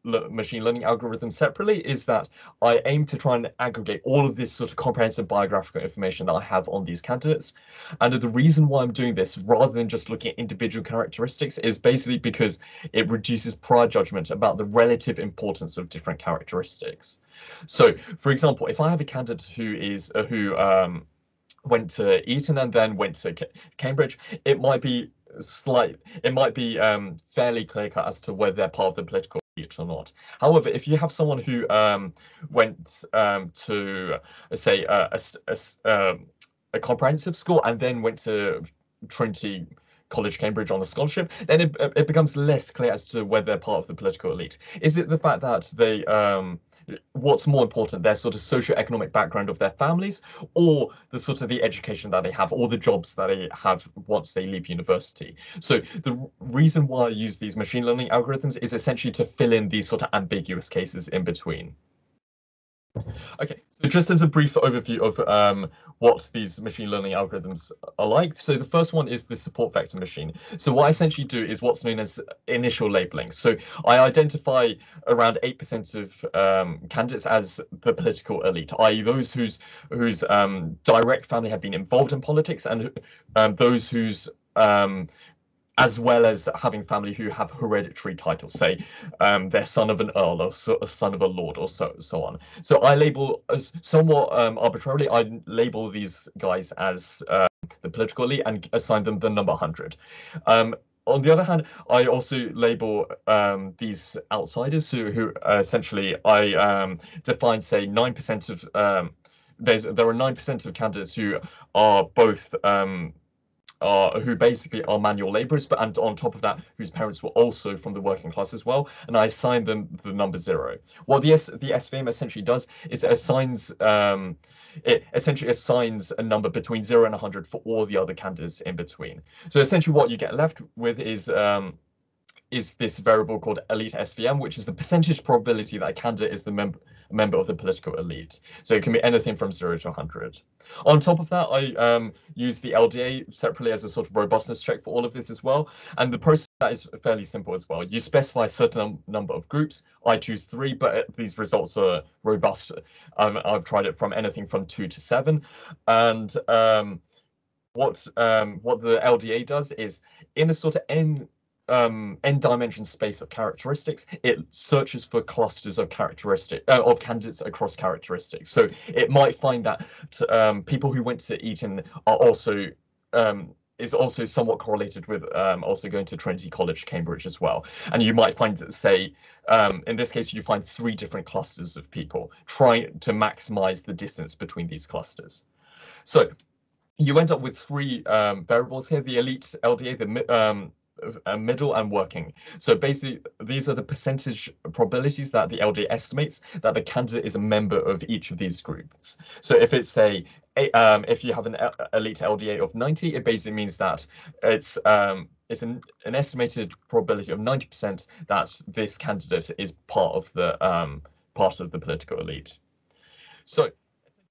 S6: machine learning algorithms separately is that I aim to try and aggregate all of this sort of comprehensive biographical information that I have on these candidates. And the reason why I'm doing this, rather than just looking at individual characteristics, is basically because it reduces prior judgment about the relative importance of different characteristics. So, for example, if I have a candidate who went to Eton and then went to Cambridge, it might be fairly clear-cut as to whether they're part of the political elite or not. However, if you have someone who went to, say, a comprehensive school and then went to Trinity College, Cambridge on a scholarship, then it becomes less clear as to whether they're part of the political elite. Is it the fact that they what's more important, their sort of socioeconomic background of their families, or the sort of the education that they have, or the jobs that they have once they leave university? So the reason why I use these machine learning algorithms is essentially to fill in these sort of ambiguous cases in between. Okay, so just as a brief overview of what these machine learning algorithms are like. So the first one is the support vector machine. So what I essentially do is what's known as initial labeling. So I identify around 8% of candidates as the political elite, i.e. those whose direct family have been involved in politics, and those whose as well as having family who have hereditary titles, say they're son of an earl or son of a lord or so on. So I label, as somewhat arbitrarily, I label these guys as the political elite and assign them the number 100. On the other hand, I also label these outsiders who essentially I define, say, 9% of there are 9% of candidates who are both who basically are manual laborers, but and on top of that, whose parents were also from the working class as well, and I assign them the number 0. What the SVM essentially does is it essentially assigns a number between 0 and 100 for all the other candidates in between. So essentially what you get left with is this variable called elite SVM, which is the percentage probability that a candidate is the member of the political elite. So it can be anything from 0 to 100. On top of that, I use the LDA separately as a sort of robustness check for all of this as well. And the process that is fairly simple as well. You specify a certain number of groups. I choose 3, but these results are robust. I've tried it from anything from 2 to 7. And what the LDA does is, in a sort of n-dimension space of characteristics, it searches for clusters of of candidates across characteristics. So it might find that people who went to Eton are also is also somewhat correlated with also going to Trinity College, Cambridge as well. And you might find, say, in this case, you find 3 different clusters of people trying to maximize the distance between these clusters. So you end up with 3 variables here: the elite LDA, the middle, and working. So basically, these are the percentage probabilities that the LDA estimates that the candidate is a member of each of these groups. So if it's if you have an elite LDA of 90, it basically means that it's an estimated probability of 90% that this candidate is part of the political elite. So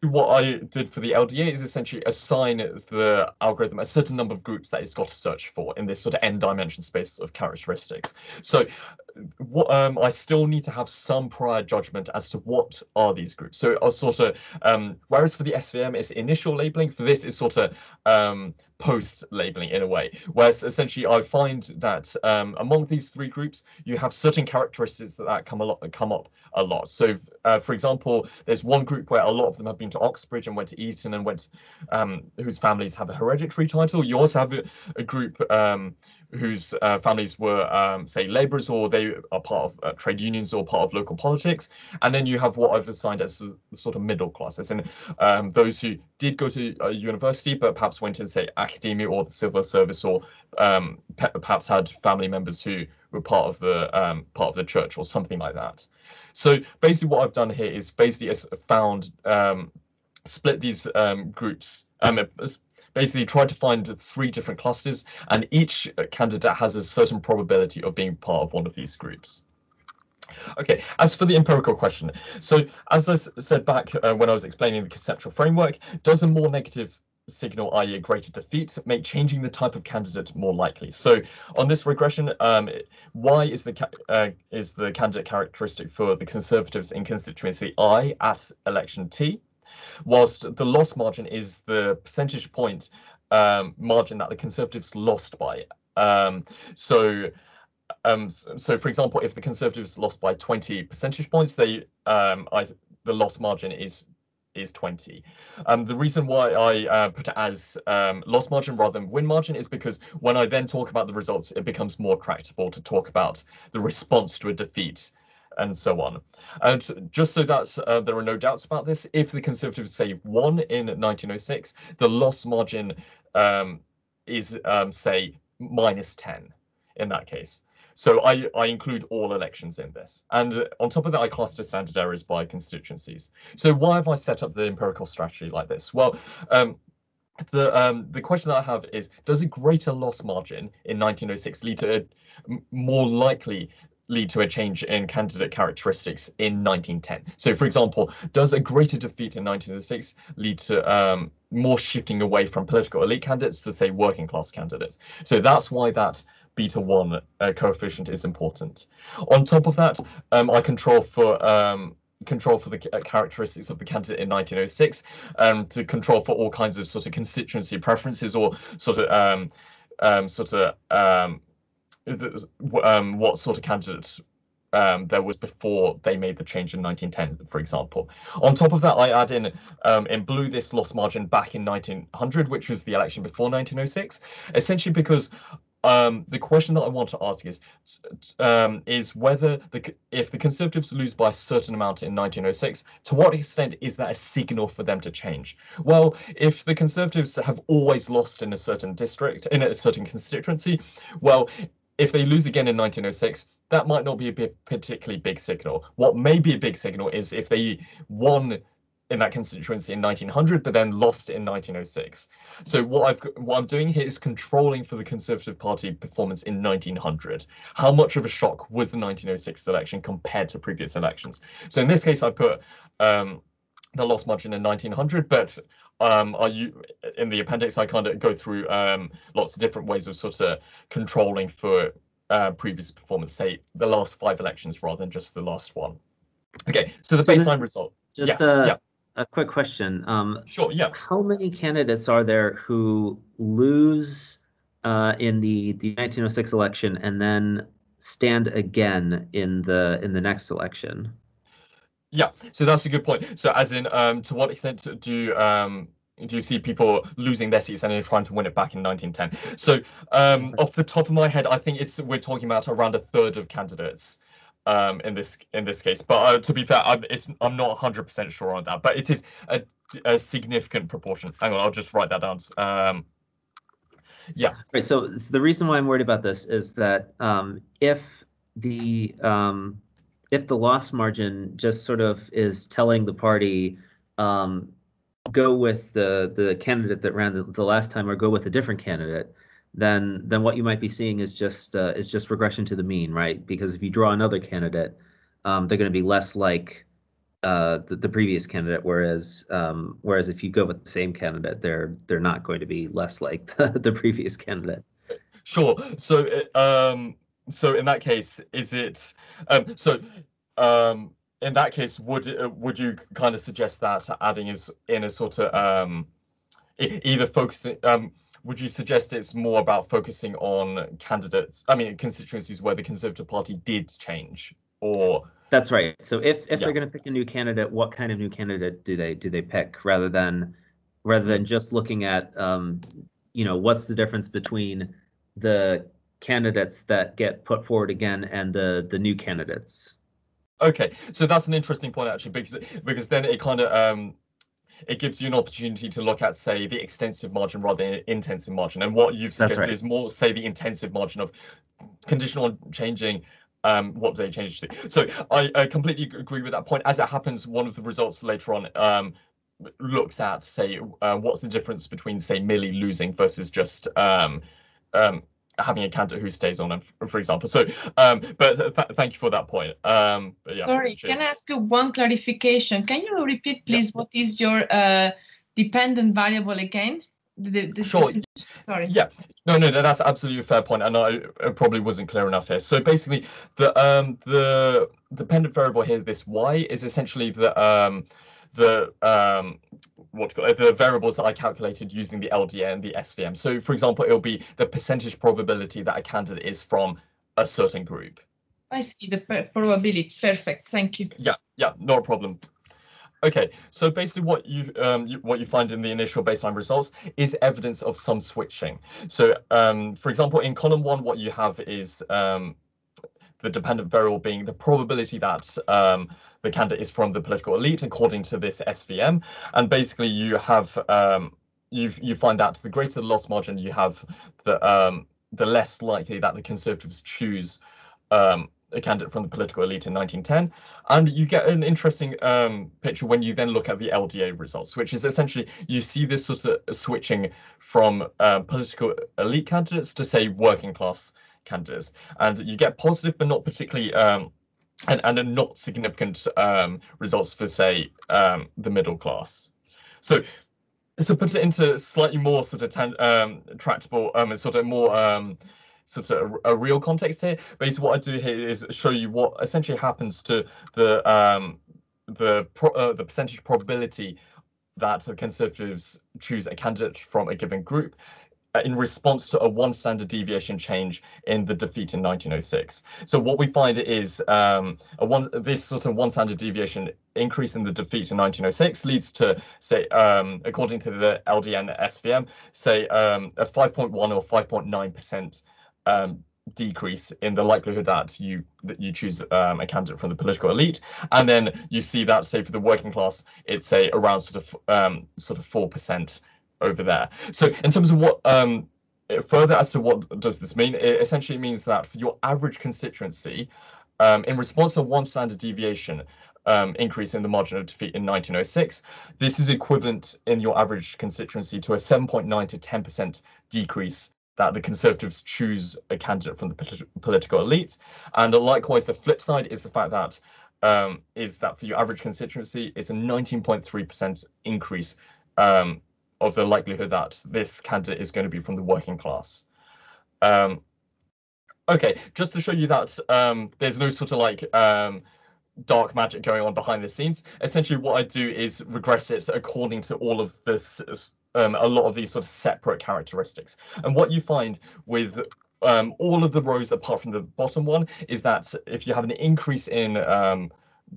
S6: what I did for the LDA is essentially assign the algorithm a certain number of groups that it's got to search for in this sort of n-dimension space of characteristics. So what I still need to have some prior judgment as to what are these groups. So I'll sort of whereas for the SVM it's initial labeling, for this is sort of post labeling in a way, whereas essentially I find that among these 3 groups you have certain characteristics that come up a lot. So for example, there's one group where a lot of them have been to Oxbridge and went to Eton and went whose families have a hereditary title. You also have a group whose families were, say, labourers, or they are part of trade unions or part of local politics. And then you have what I've assigned as the sort of middle class, as in those who did go to a university, but perhaps went into, say, academia or the civil service, or perhaps had family members who were part of the church or something like that. So basically what I've done here is basically found, split these groups, basically tried to find 3 different clusters, and each candidate has a certain probability of being part of one of these groups. Okay, as for the empirical question, so as I said back when I was explaining the conceptual framework, does a more negative signal, i.e. a greater defeat, make changing the type of candidate more likely? So on this regression, Y is the candidate characteristic for the Conservatives in constituency I at election T, whilst the loss margin is the percentage point margin that the Conservatives lost by. So for example, if the Conservatives lost by 20 percentage points, the loss margin is 20. The reason why I put it as loss margin rather than win margin is because when I then talk about the results, it becomes more tractable to talk about the response to a defeat and so on. And just so that there are no doubts about this, if the Conservatives, say, won in 1906, the loss margin is, say, -10 in that case. So I include all elections in this. And on top of that, I cluster standard errors by constituencies. So why have I set up the empirical strategy like this? Well, the question that I have is, does a greater loss margin in 1906 lead to more likely lead to a change in candidate characteristics in 1910? So for example, does a greater defeat in 1906 lead to more shifting away from political elite candidates to, say, working class candidates? So that's why that beta 1 coefficient is important. On top of that, I control for the characteristics of the candidate in 1906, to control for all kinds of sort of constituency preferences, or sort of what sort of candidate there was before they made the change in 1910, for example. On top of that, I add in blue this loss margin back in 1900, which was the election before 1906, essentially because the question that I want to ask is whether if the Conservatives lose by a certain amount in 1906, to what extent is that a signal for them to change? Well, if the Conservatives have always lost in a certain district, in a certain constituency, well, if they lose again in 1906, that might not be a particularly big signal. What may be a big signal is if they won in that constituency in 1900, but then lost in 1906. So what I'm doing here is controlling for the Conservative Party performance in 1900. How much of a shock was the 1906 election compared to previous elections? So in this case, I put the loss margin in 1900, but in the appendix, I kind of go through lots of different ways of sort of controlling for previous performance, say the last 5 elections rather than just the last one. Okay, so the baseline result.
S1: Just a quick question.
S6: Sure, yeah.
S1: How many candidates are there who lose in the 1906 election and then stand again in the next election? Yeah,
S6: so that's a good point. So as in, to what extent do you see people losing their seats and then trying to win it back in 1910? So off the top of my head, I think we're talking about around a third of candidates in this case. But to be fair, I'm not 100% sure on that. But it is a significant proportion. Hang on, I'll just write that down. Yeah.
S1: Right. So the reason why I'm worried about this is that if the loss margin just sort of is telling the party go with the candidate that ran the last time or go with a different candidate, then what you might be seeing is just regression to the mean, right? Because if you draw another candidate, they're going to be less like the previous candidate, whereas if you go with the same candidate, they're not going to be less like the previous candidate.
S6: Sure. So in that case, is it in that case, would you kind of suggest that adding is in a sort of either focusing? Would you suggest it's more about focusing on constituencies where the Conservative Party did change, or?
S1: That's right. So if they're going to pick a new candidate, what kind of new candidate do they pick, rather than just looking at what's the difference between the candidates that get put forward again and the new candidates?
S6: Okay, so that's an interesting point actually, because then it kind of it gives you an opportunity to look at, say, the extensive margin rather than intensive margin, and what you've suggested is more, say, the intensive margin of conditional on changing. What do they change to? So I completely agree with that point. As it happens, one of the results later on looks at, say, what's the difference between, say, merely losing versus just having a candidate who stays on, for example. So, but thank you for that point. Yeah,
S3: sorry, can I ask you one clarification? Can you repeat, please, what is your dependent variable again?
S6: Sure.
S3: Sorry.
S6: Yeah. No, that's absolutely a fair point, and I probably wasn't clear enough here. So basically, the dependent variable here, this y, is essentially the variables that I calculated using the LDA and the SVM. So, for example, it'll be the percentage probability that a candidate is from a certain group.
S3: I see the probability. Perfect. Thank you.
S6: Yeah, not a problem. Okay, so basically what you find in the initial baseline results is evidence of some switching. So, for example, in column 1, what you have is the dependent variable being the probability that the candidate is from the political elite according to this SVM, and basically you have you find that the greater the loss margin you have, the less likely that the Conservatives choose a candidate from the political elite in 1910, and you get an interesting picture when you then look at the LDA results, which is essentially you see this sort of switching from political elite candidates to, say, working class candidates, and you get positive but not particularly and not significant results for, say, the middle class. So put it into slightly more sort of tractable, sort of more sort of a real context here. Basically, what I do here is show you what essentially happens to the percentage probability that the Conservatives choose a candidate from a given group in response to a one standard deviation change in the defeat in 1906. So what we find is this sort of one standard deviation increase in the defeat in 1906 leads to, say, according to the LDN SVM, say a 5.1 or 5.9% decrease in the likelihood that you choose a candidate from the political elite, and then you see that, say, for the working class, it's say around sort of 4% over there. So in terms of what further as to what does this mean, it essentially means that for your average constituency, in response to one standard deviation increase in the margin of defeat in 1906, this is equivalent in your average constituency to a 7.9 to 10% decrease that the Conservatives choose a candidate from the political elites. And likewise, the flip side is the fact that for your average constituency, it's a 19.3% increase of the likelihood that this candidate is going to be from the working class. Okay, just to show you that there's no sort of like dark magic going on behind the scenes. Essentially, what I do is regress it according to all of this, a lot of these sort of separate characteristics. And what you find with all of the rows apart from the bottom one is that if you have an increase in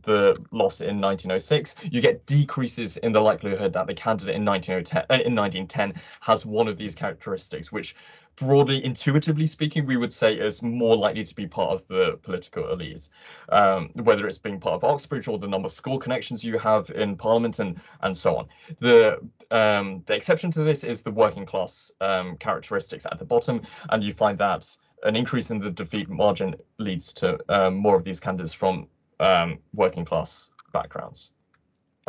S6: the loss in 1906, you get decreases in the likelihood that the candidate in 1910 has one of these characteristics, which broadly, intuitively speaking, we would say is more likely to be part of the political elites, whether it's being part of Oxbridge or the number of school connections you have in Parliament and so on. The exception to this is the working class characteristics at the bottom, and you find that an increase in the defeat margin leads to more of these candidates from working class backgrounds.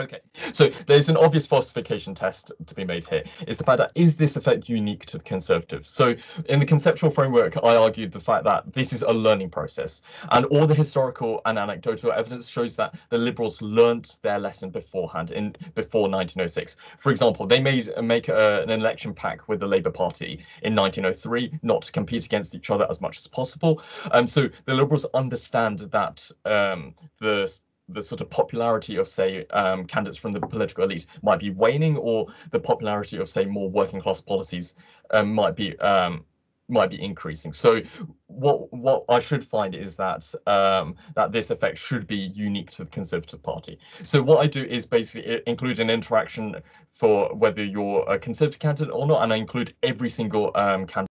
S6: Okay, so there's an obvious falsification test to be made here, is the fact that is this effect unique to the Conservatives? So in the conceptual framework, I argued the fact that this is a learning process, and all the historical and anecdotal evidence shows that the Liberals learnt their lesson beforehand, before 1906. For example, they make an election pact with the Labour Party in 1903, not to compete against each other as much as possible. So the Liberals understand that the sort of popularity of, say, candidates from the political elite might be waning, or the popularity of, say, more working class policies might be increasing. So what I should find is that that this effect should be unique to the Conservative Party. So what I do is basically include an interaction for whether you're a Conservative candidate or not, and I include every single candidate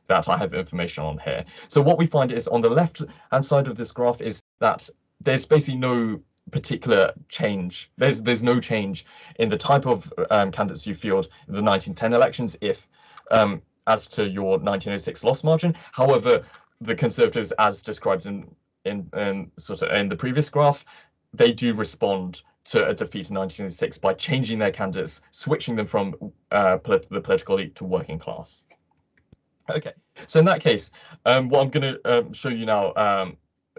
S6: that I have information on here. So what we find is on the left-hand side of this graph is that there's basically no particular change. There's no change in the type of candidates you field in the 1910 elections if as to your 1906 loss margin. However, the Conservatives, as described in the previous graph, they do respond to a defeat in 1906 by changing their candidates, switching them from the political elite to working class. Okay, so in that case, what I'm going to show you now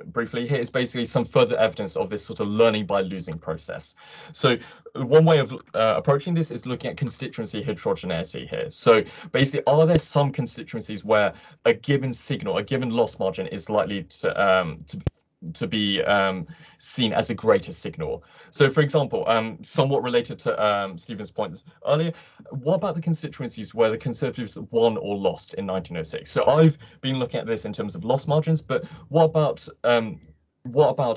S6: briefly here is basically some further evidence of this sort of learning by losing process. So one way of approaching this is looking at constituency heterogeneity here. So basically, are there some constituencies where a given signal, a given loss margin is likely to be seen as a greater signal? So for example, somewhat related to Stephen's points earlier, what about the constituencies where the Conservatives won or lost in 1906? So I've been looking at this in terms of loss margins, but what about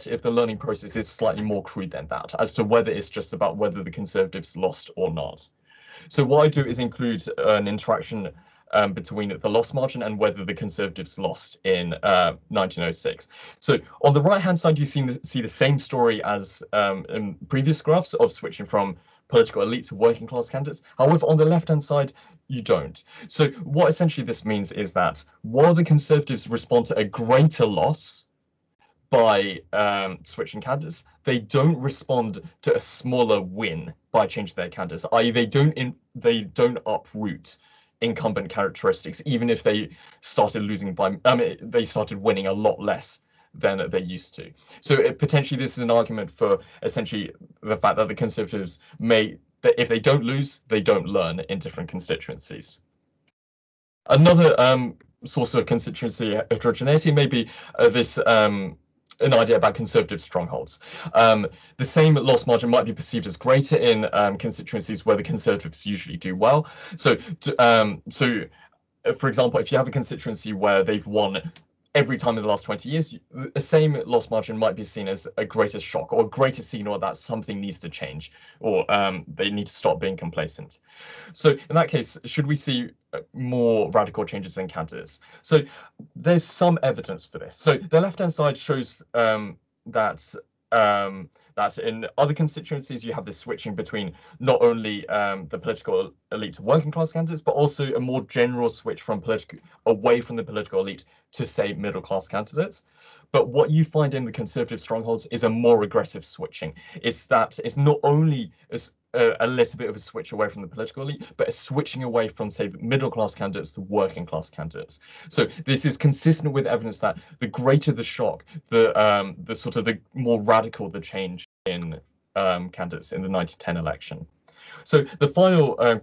S6: if the learning process is slightly more crude than that, as to whether it's just about whether the Conservatives lost or not? So what I do is include an interaction between the loss margin and whether the Conservatives lost in 1906. So on the right-hand side, you see the same story as in previous graphs of switching from political elite to working class candidates. However, on the left-hand side, you don't. So what essentially this means is that while the Conservatives respond to a greater loss by switching candidates, they don't respond to a smaller win by changing their candidates, i.e. they don't uproot incumbent characteristics, even if they started losing by, they started winning a lot less than they used to. So potentially this is an argument for essentially the fact that the Conservatives if they don't lose, they don't learn in different constituencies. Another source of constituency heterogeneity may be an idea about Conservative strongholds. The same loss margin might be perceived as greater in constituencies where the Conservatives usually do well. So for example, if you have a constituency where they've won every time in the last 20 years, the same loss margin might be seen as a greater shock or a greater signal that something needs to change, or they need to stop being complacent. So in that case, should we see more radical changes in candidates? So there's some evidence for this. So the left-hand side shows that in other constituencies you have this switching between not only the political elite to working class candidates, but also a more general switch from away from the political elite to, say, middle class candidates. But what you find in the conservative strongholds is a more aggressive switching. It's that it's not only a little bit of a switch away from the political elite, but a switching away from, say, middle class candidates to working class candidates. So this is consistent with evidence that the greater the shock, the more radical the change in candidates in the 1910 election. So the final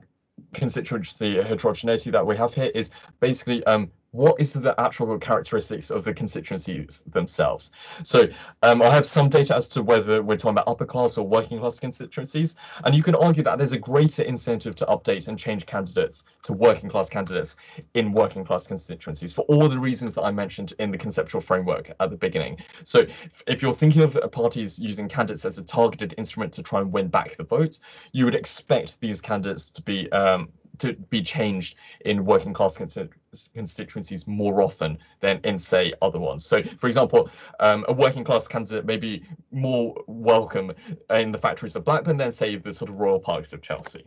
S6: constituency heterogeneity that we have here is basically what is the actual characteristics of the constituencies themselves. So I have some data as to whether we're talking about upper class or working class constituencies, and you can argue that there's a greater incentive to update and change candidates to working class candidates in working class constituencies for all the reasons that I mentioned in the conceptual framework at the beginning. So if you're thinking of parties using candidates as a targeted instrument to try and win back the vote, you would expect these candidates to be changed in working class constituencies more often than in, say, other ones. So, for example, a working class candidate may be more welcome in the factories of Blackburn than, say, the sort of Royal Parks of Chelsea.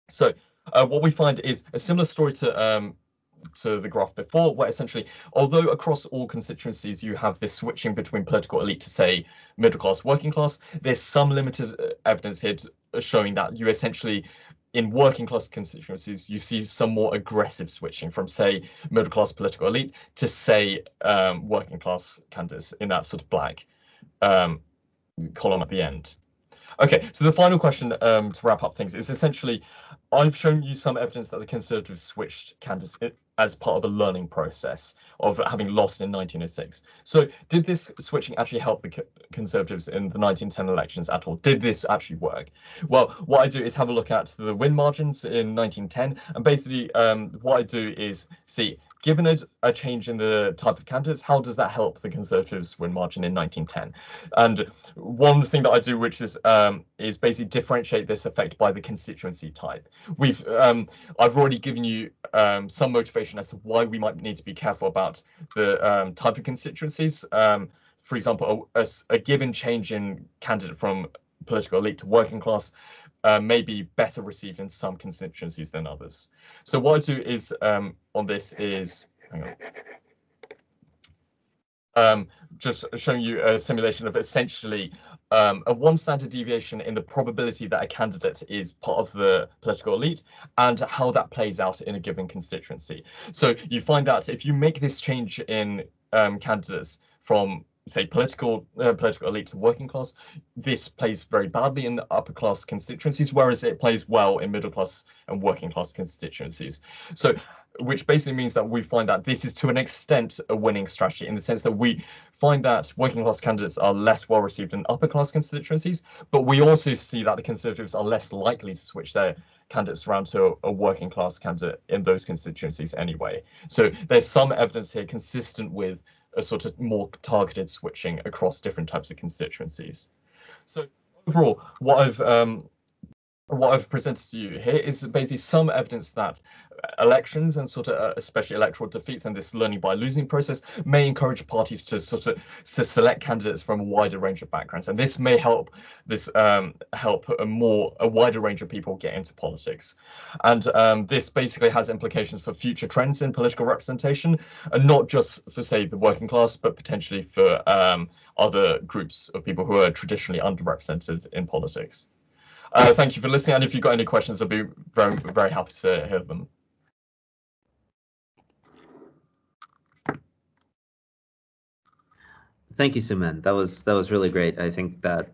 S6: So what we find is a similar story to the graph before, where essentially, although across all constituencies you have this switching between political elite to, say, middle class, working class, there's some limited evidence here showing that you essentially, in working class constituencies, you see some more aggressive switching from, say, middle class political elite to, say, working class candidates in that sort of black column at the end. Okay, so the final question to wrap up things is essentially, I've shown you some evidence that the Conservatives switched candidates as part of a learning process of having lost in 1906. So did this switching actually help the Conservatives in the 1910 elections at all? Did this actually work? Well, what I do is have a look at the win margins in 1910, and basically what I do is see, given a change in the type of candidates, how does that help the Conservatives' win margin in 1910? And one thing that I do, which is basically differentiate this effect by the constituency type. I've already given you some motivation as to why we might need to be careful about the type of constituencies. For example, a given change in candidate from political elite to working class may be better received in some constituencies than others. So what I do is on this is, hang on, just showing you a simulation of essentially a one standard deviation in the probability that a candidate is part of the political elite and how that plays out in a given constituency. So you find that if you make this change in candidates from, say, political elite to working class, this plays very badly in the upper class constituencies, whereas it plays well in middle class and working class constituencies. So, which basically means that we find that this is to an extent a winning strategy, in the sense that we find that working class candidates are less well received in upper class constituencies, but we also see that the Conservatives are less likely to switch their candidates around to a working class candidate in those constituencies anyway. So there's some evidence here consistent with a sort of more targeted switching across different types of constituencies. So overall, what I've presented to you here is basically some evidence that elections and sort of especially electoral defeats and this learning by losing process may encourage parties to select candidates from a wider range of backgrounds, and this may help a wider range of people get into politics. And this basically has implications for future trends in political representation, and not just for, say, the working class, but potentially for other groups of people who are traditionally underrepresented in politics. Thank you for listening, and if you've got any questions, I'll be very, very happy to hear them.
S1: Thank you, Suman. That was really great. I think that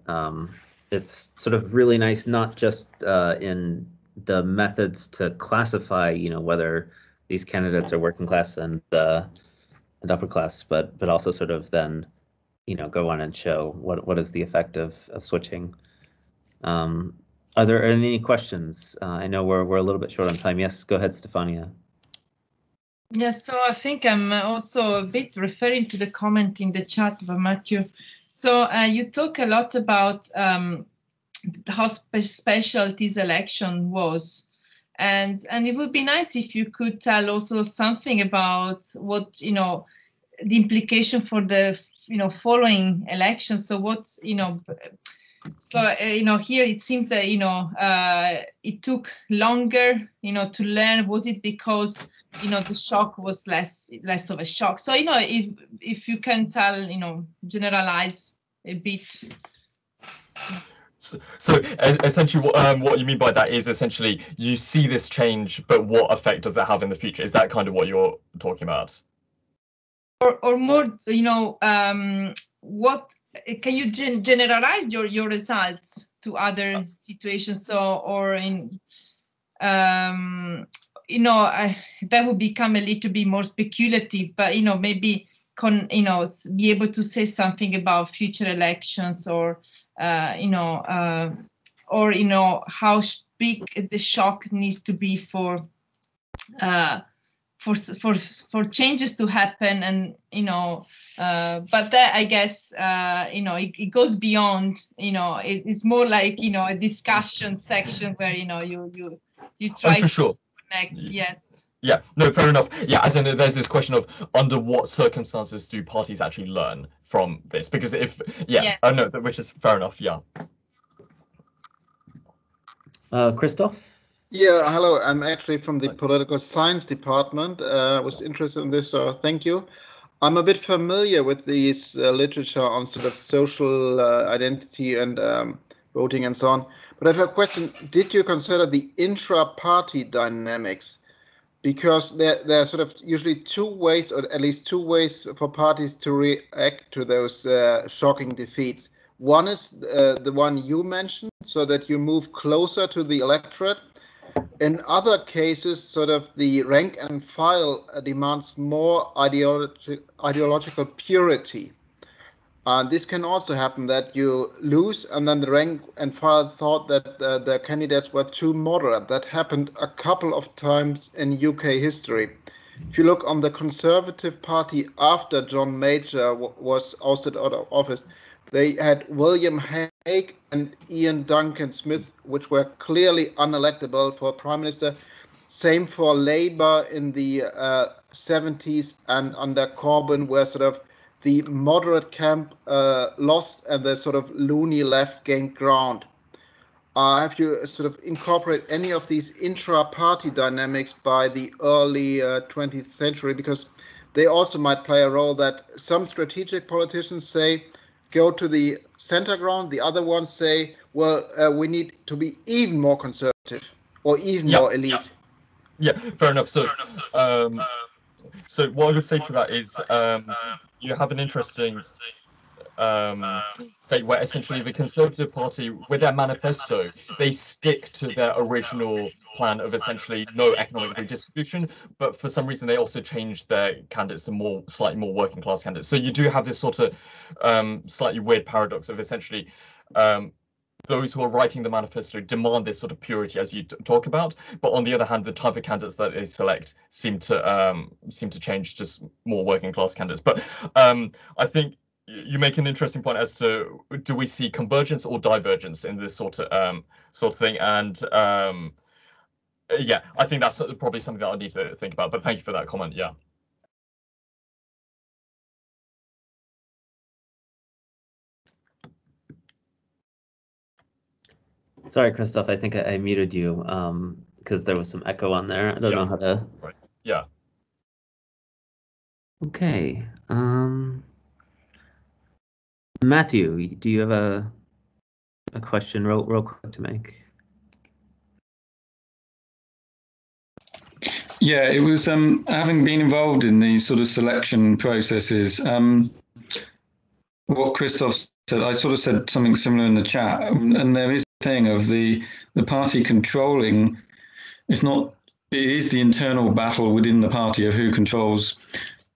S1: it's sort of really nice, not just in the methods to classify, whether these candidates are working class and upper class, but also sort of then, go on and show what is the effect of switching. Are there any questions? I know we're a little bit short on time. Yes, go ahead, Stefania.
S3: Yes, so I think I'm also a bit referring to the comment in the chat by Matthew. So you talk a lot about how special this election was, and it would be nice if you could tell also something about what the implication for the following elections. So what so here it seems that it took longer to learn. Was it because the shock was less of a shock? So if you can tell generalize a bit.
S6: So essentially what you mean by that is essentially you see this change, but what effect does it have in the future? Is that kind of what you're talking about?
S3: Or more, what can you generalize your results to other situations? So, or in that would become a little bit more speculative, but maybe be able to say something about future elections, or how big the shock needs to be for changes to happen, and but that, I guess, it goes beyond. It's more like a discussion section where you try to connect. Yes.
S6: Yeah, no, fair enough. Yeah, as in there's this question of under what circumstances do parties actually learn from this? Because if
S3: Yes.
S6: no, which is fair enough. Yeah.
S1: Christoph?
S7: Yeah, hello. I'm actually from the political science department. I was interested in this, so thank you. I'm a bit familiar with this literature on sort of social identity and voting and so on. But I have a question. Did you consider the intra-party dynamics? Because there are sort of usually two ways, or at least two ways for parties to react to those shocking defeats. One is the one you mentioned, so that you move closer to the electorate. In other cases, sort of the rank and file demands more ideological purity. This can also happen that you lose, and then the rank and file thought that the candidates were too moderate. That happened a couple of times in UK history. If you look on the Conservative Party after John Major was ousted out of office, they had William Hague and Ian Duncan Smith, which were clearly unelectable for Prime Minister. Same for Labour in the 70s, and under Corbyn, where sort of the moderate camp lost and the sort of loony left gained ground. Have you sort of incorporate any of these intra-party dynamics by the early 20th century? Because they also might play a role that some strategic politicians say, go to the center ground. The other ones say, well, we need to be even more conservative or even more elite.
S6: Yeah, fair enough. So, so what I would say to that is you have an interesting state where essentially the Conservative Party, with their manifesto, they stick to their original plan of essentially no economic redistribution, but for some reason they also changed their candidates to slightly more working class candidates. So you do have this sort of slightly weird paradox of essentially those who are writing the manifesto demand this sort of purity as you talk about, but on the other hand, the type of candidates that they select seem to change, just more working class candidates. But I think you make an interesting point as to, do we see convergence or divergence in this sort of thing? And yeah, I think that's probably something that I need to think about. But thank you for that comment. Yeah.
S1: Sorry, Christoph, I think I muted you because there was some echo on there. I don't know how to.
S6: Right. Yeah.
S1: Okay. Matthew, do you have a question real quick to make?
S8: Yeah, it was having been involved in these sort of selection processes. What Christoph said, I sort of said something similar in the chat, and there is a thing of the party controlling. It is the internal battle within the party of who controls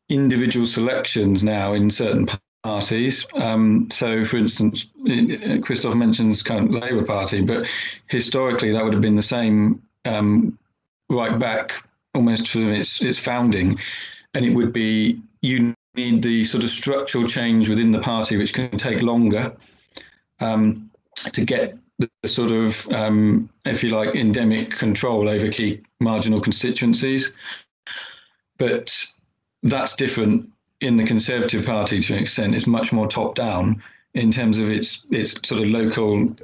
S8: individual selections now in certain parties. So, for instance, Christoph mentions kind of Labour Party, but historically that would have been the same right back almost from its founding, and it would be you need the sort of structural change within the party, which can take longer to get the sort of, if you like, endemic control over key marginal constituencies. But that's different in the Conservative Party to an extent. It's much more top down in terms of its sort of local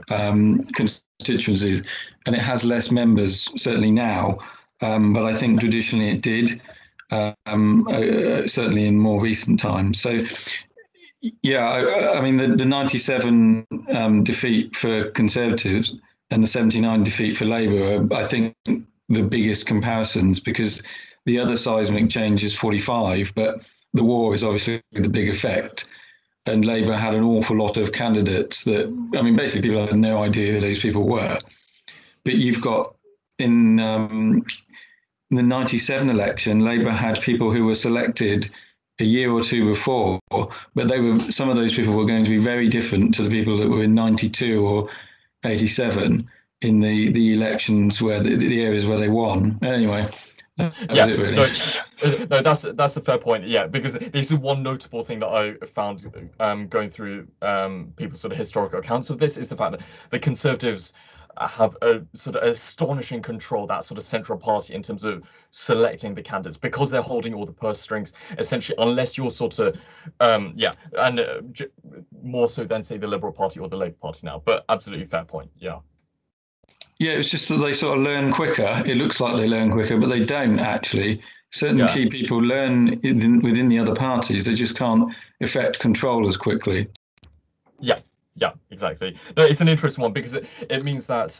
S8: constituencies, and it has less members certainly now. But I think traditionally it did, certainly in more recent times. So, yeah, I mean, the 97 defeat for Conservatives and the 79 defeat for Labour are, I think, the biggest comparisons, because the other seismic change is 45, but the war is obviously the big effect. And Labour had an awful lot of candidates that, I mean, basically people had no idea who those people were. But you've got in the 97 election, Labour had people who were selected a year or two before, but some of those people were going to be very different to the people that were in 92 or 87 in the elections where the areas where they won. Anyway, that was it, really.
S6: No, that's a fair point. Yeah, because this is one notable thing that I found going through people's sort of historical accounts of this, is the fact that the Conservatives have a sort of astonishing control, that sort of central party, in terms of selecting the candidates, because they're holding all the purse strings, essentially, unless you're sort of, more so than, say, the Liberal Party or the Labour Party now. But absolutely fair point, yeah.
S8: Yeah, it's just that they sort of learn quicker. It looks like they learn quicker, but they don't actually. Certain key people learn within the other parties. They just can't effect control as quickly.
S6: Yeah, exactly. No, it's an interesting one, because it means that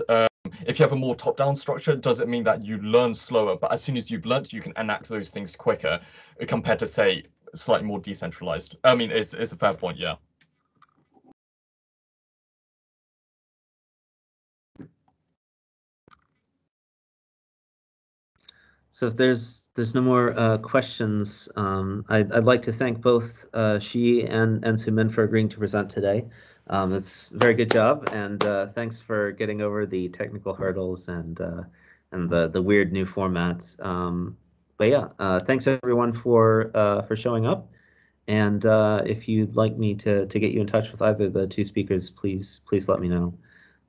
S6: if you have a more top-down structure, does it mean that you learn slower? But as soon as you've learnt, you can enact those things quicker compared to, say, slightly more decentralized. I mean, it's a fair point, yeah.
S1: So if there's no more questions, I'd like to thank both Shuyi and Sumin for agreeing to present today. It's a very good job, and thanks for getting over the technical hurdles and the weird new format. But yeah, thanks everyone for showing up. And if you'd like me to get you in touch with either of the two speakers, please let me know.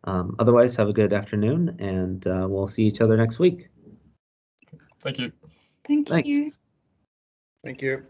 S1: Otherwise, have a good afternoon, and we'll see each other next week.
S6: Thank you.
S2: Thank you.
S7: Thank you.